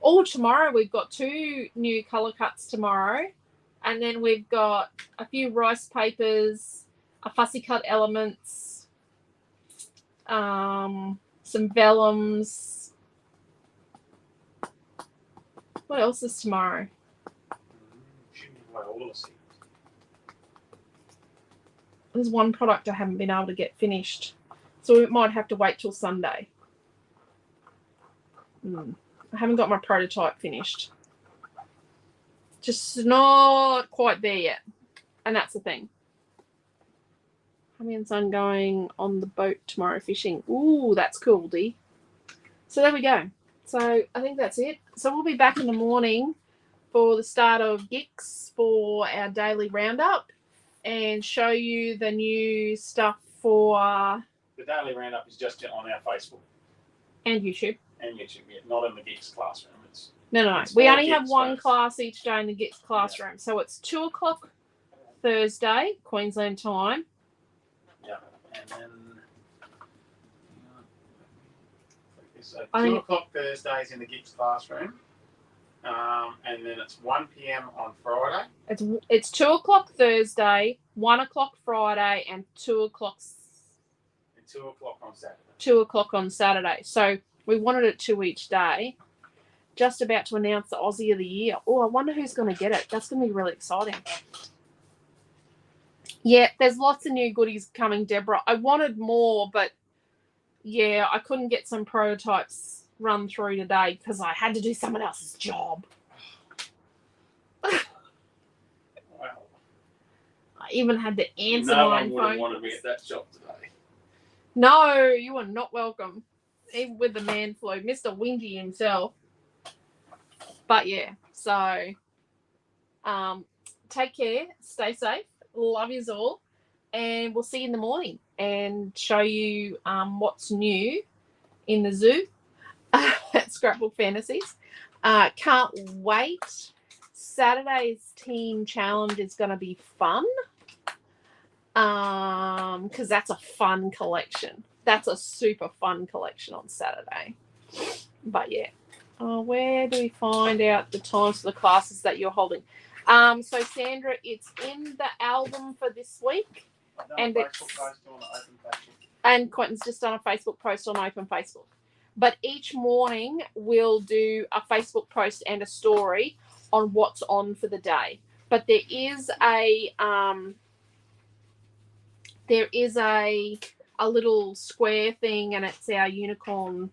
Oh, tomorrow we've got 2 new colour cuts tomorrow. And then we've got a few rice papers, a fussy cut elements, some vellums. What else is tomorrow? Shouldn't give away all the secrets. There's one product I haven't been able to get finished. So we might have to wait till Sunday. I haven't got my prototype finished. Just not quite there yet. And that's the thing. Honey and Son going on the boat tomorrow fishing. Ooh, that's cool, Dee. So there we go. So I think that's it. So we'll be back in the morning for the start of Geeks for our daily roundup and show you the new stuff for... The daily roundup is just on our Facebook and YouTube. and YouTube, yeah, not in the Geeks classroom. It's No. It's We all only have Geeks one first. class each day in the Geeks classroom. Yeah. So it's 2 o'clock Thursday, Queensland time. yeah, and then so 2 o'clock Thursdays in the Geeks classroom, and then it's 1 p.m. on Friday. It's 2 o'clock Thursday, 1 o'clock Friday, and 2 o'clock. And 2 o'clock on Saturday. 2 o'clock on Saturday. So we wanted it 2 each day. Just about to announce the Aussie of the Year. Oh, I wonder who's going to get it. That's going to be really exciting. Yeah, there's lots of new goodies coming, Deborah. I wanted more, but yeah, I couldn't get some prototypes run through today because I had to do someone else's job. Wow. I even had to answer No my one would have phone. wanted me at that job today. No, you are not welcome. Even with the man flu, Mr. Wingy himself. But yeah, so take care, stay safe, love yous all, and we'll see you in the morning and show you what's new in the zoo at Scrapbook Fantasies. Can't wait. Saturday's team challenge is going to be fun because that's a fun collection. That's a super fun collection on Saturday. But yeah. Where do we find out the times for the classes that you're holding? So Sandra, it's in the album for this week. And Quentin's just done a Facebook post on Open Facebook. But each morning we'll do a Facebook post and a story on what's on for the day. But there is a little square thing, and it's our unicorn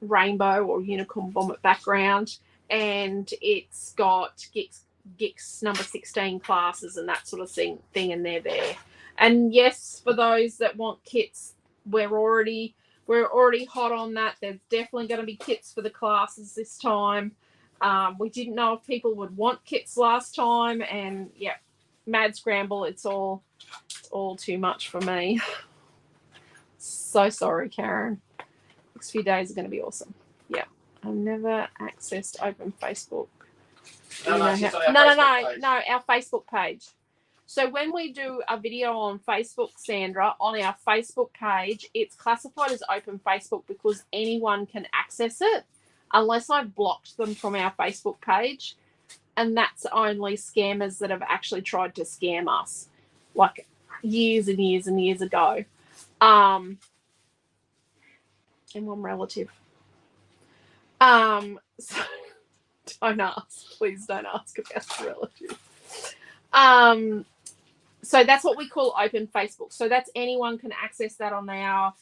rainbow or unicorn vomit background, and it's got Geeks number 16 classes and that sort of thing in there. And yes, for those that want kits, we're already hot on that. There's definitely going to be kits for the classes this time. We didn't know if people would want kits last time, and yeah, mad scramble. It's all too much for me. So sorry, Karen. Next few days are going to be awesome. Yeah, I've never accessed open Facebook. No, You no, know she's how- on our no, Facebook page. no, our Facebook page. So when we do a video on Facebook, Sandra, on our Facebook page, it's classified as open Facebook because anyone can access it unless I've blocked them from our Facebook page. And that's only scammers that have actually tried to scam us, like years and years and years ago. And one relative. So don't ask. Please don't ask about the relative. So that's what we call open Facebook. So that's anyone can access that on our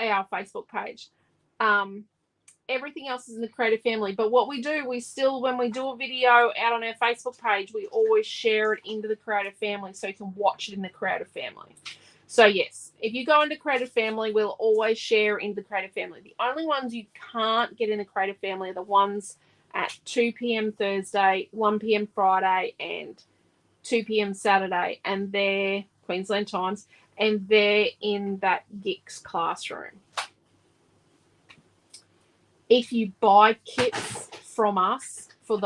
Facebook page. Everything else is in the creative family. But what we do, we still, when we do a video out on our Facebook page, we always share it into the creative family so you can watch it in the creative family. So yes, if you go into creative family, we'll always share into the creative family. The only ones you can't get in the creative family are the ones at 2 p.m. Thursday, 1 p.m. Friday, and 2 p.m. Saturday, and they're Queensland times, and they're in that GIX classroom. If you buy kits from us for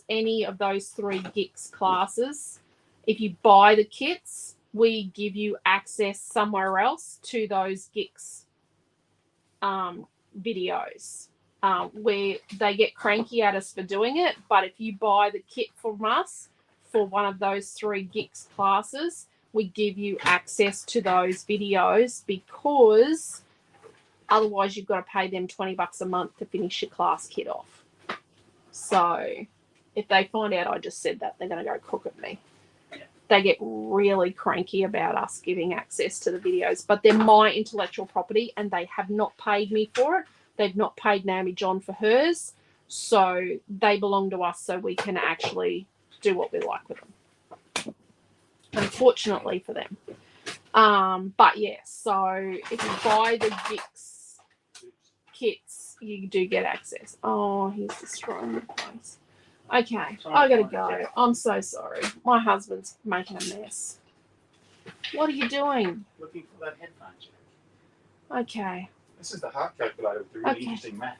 any of those 3 GIX classes, if you buy the kits, we give you access somewhere else to those GIX videos. Where they get cranky at us for doing it, but if you buy the kit from us for one of those 3 GIX classes, we give you access to those videos, because otherwise you've got to pay them $20 a month to finish your class kit off. So if they find out I just said that, they're going to go cook at me. They get really cranky about us giving access to the videos, but they're my intellectual property and they have not paid me for it. They've not paid Naomi John for hers. So they belong to us, so we can actually do what we like with them. Unfortunately for them. But yeah, so if you buy the GIX kits, you do get access. Oh, he's destroying the place. Okay, I gotta go. I'm so sorry. My husband's making a mess. What are you doing? Looking for that headphone jack. Okay. This is the heart calculator with the really interesting math.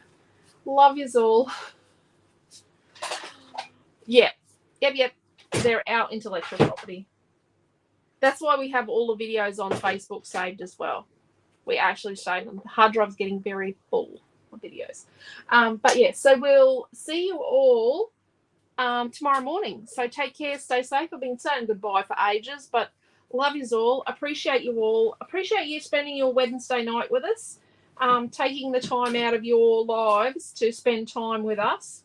Love yous all. Yep. They're our intellectual property. That's why we have all the videos on Facebook saved as well. We actually save them. The hard drive's getting very full of videos. But yeah, so we'll see you all tomorrow morning. So take care, stay safe. I've been saying goodbye for ages, but love yous all. Appreciate you all. Appreciate you spending your Wednesday night with us. Taking the time out of your lives to spend time with us.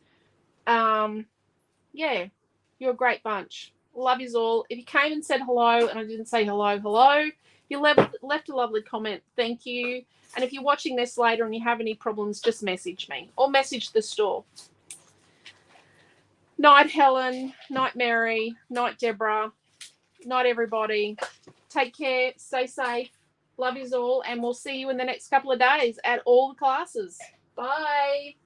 Yeah, you're a great bunch. Love yous all. If you came and said hello and I didn't say hello, you left a lovely comment. Thank you. And if you're watching this later and you have any problems, just message me or message the store. Night, Helen. Night, Mary. Night, Deborah. Night, everybody. Take care. Stay safe. Love yous all. And we'll see you in the next couple of days at all the classes. Bye.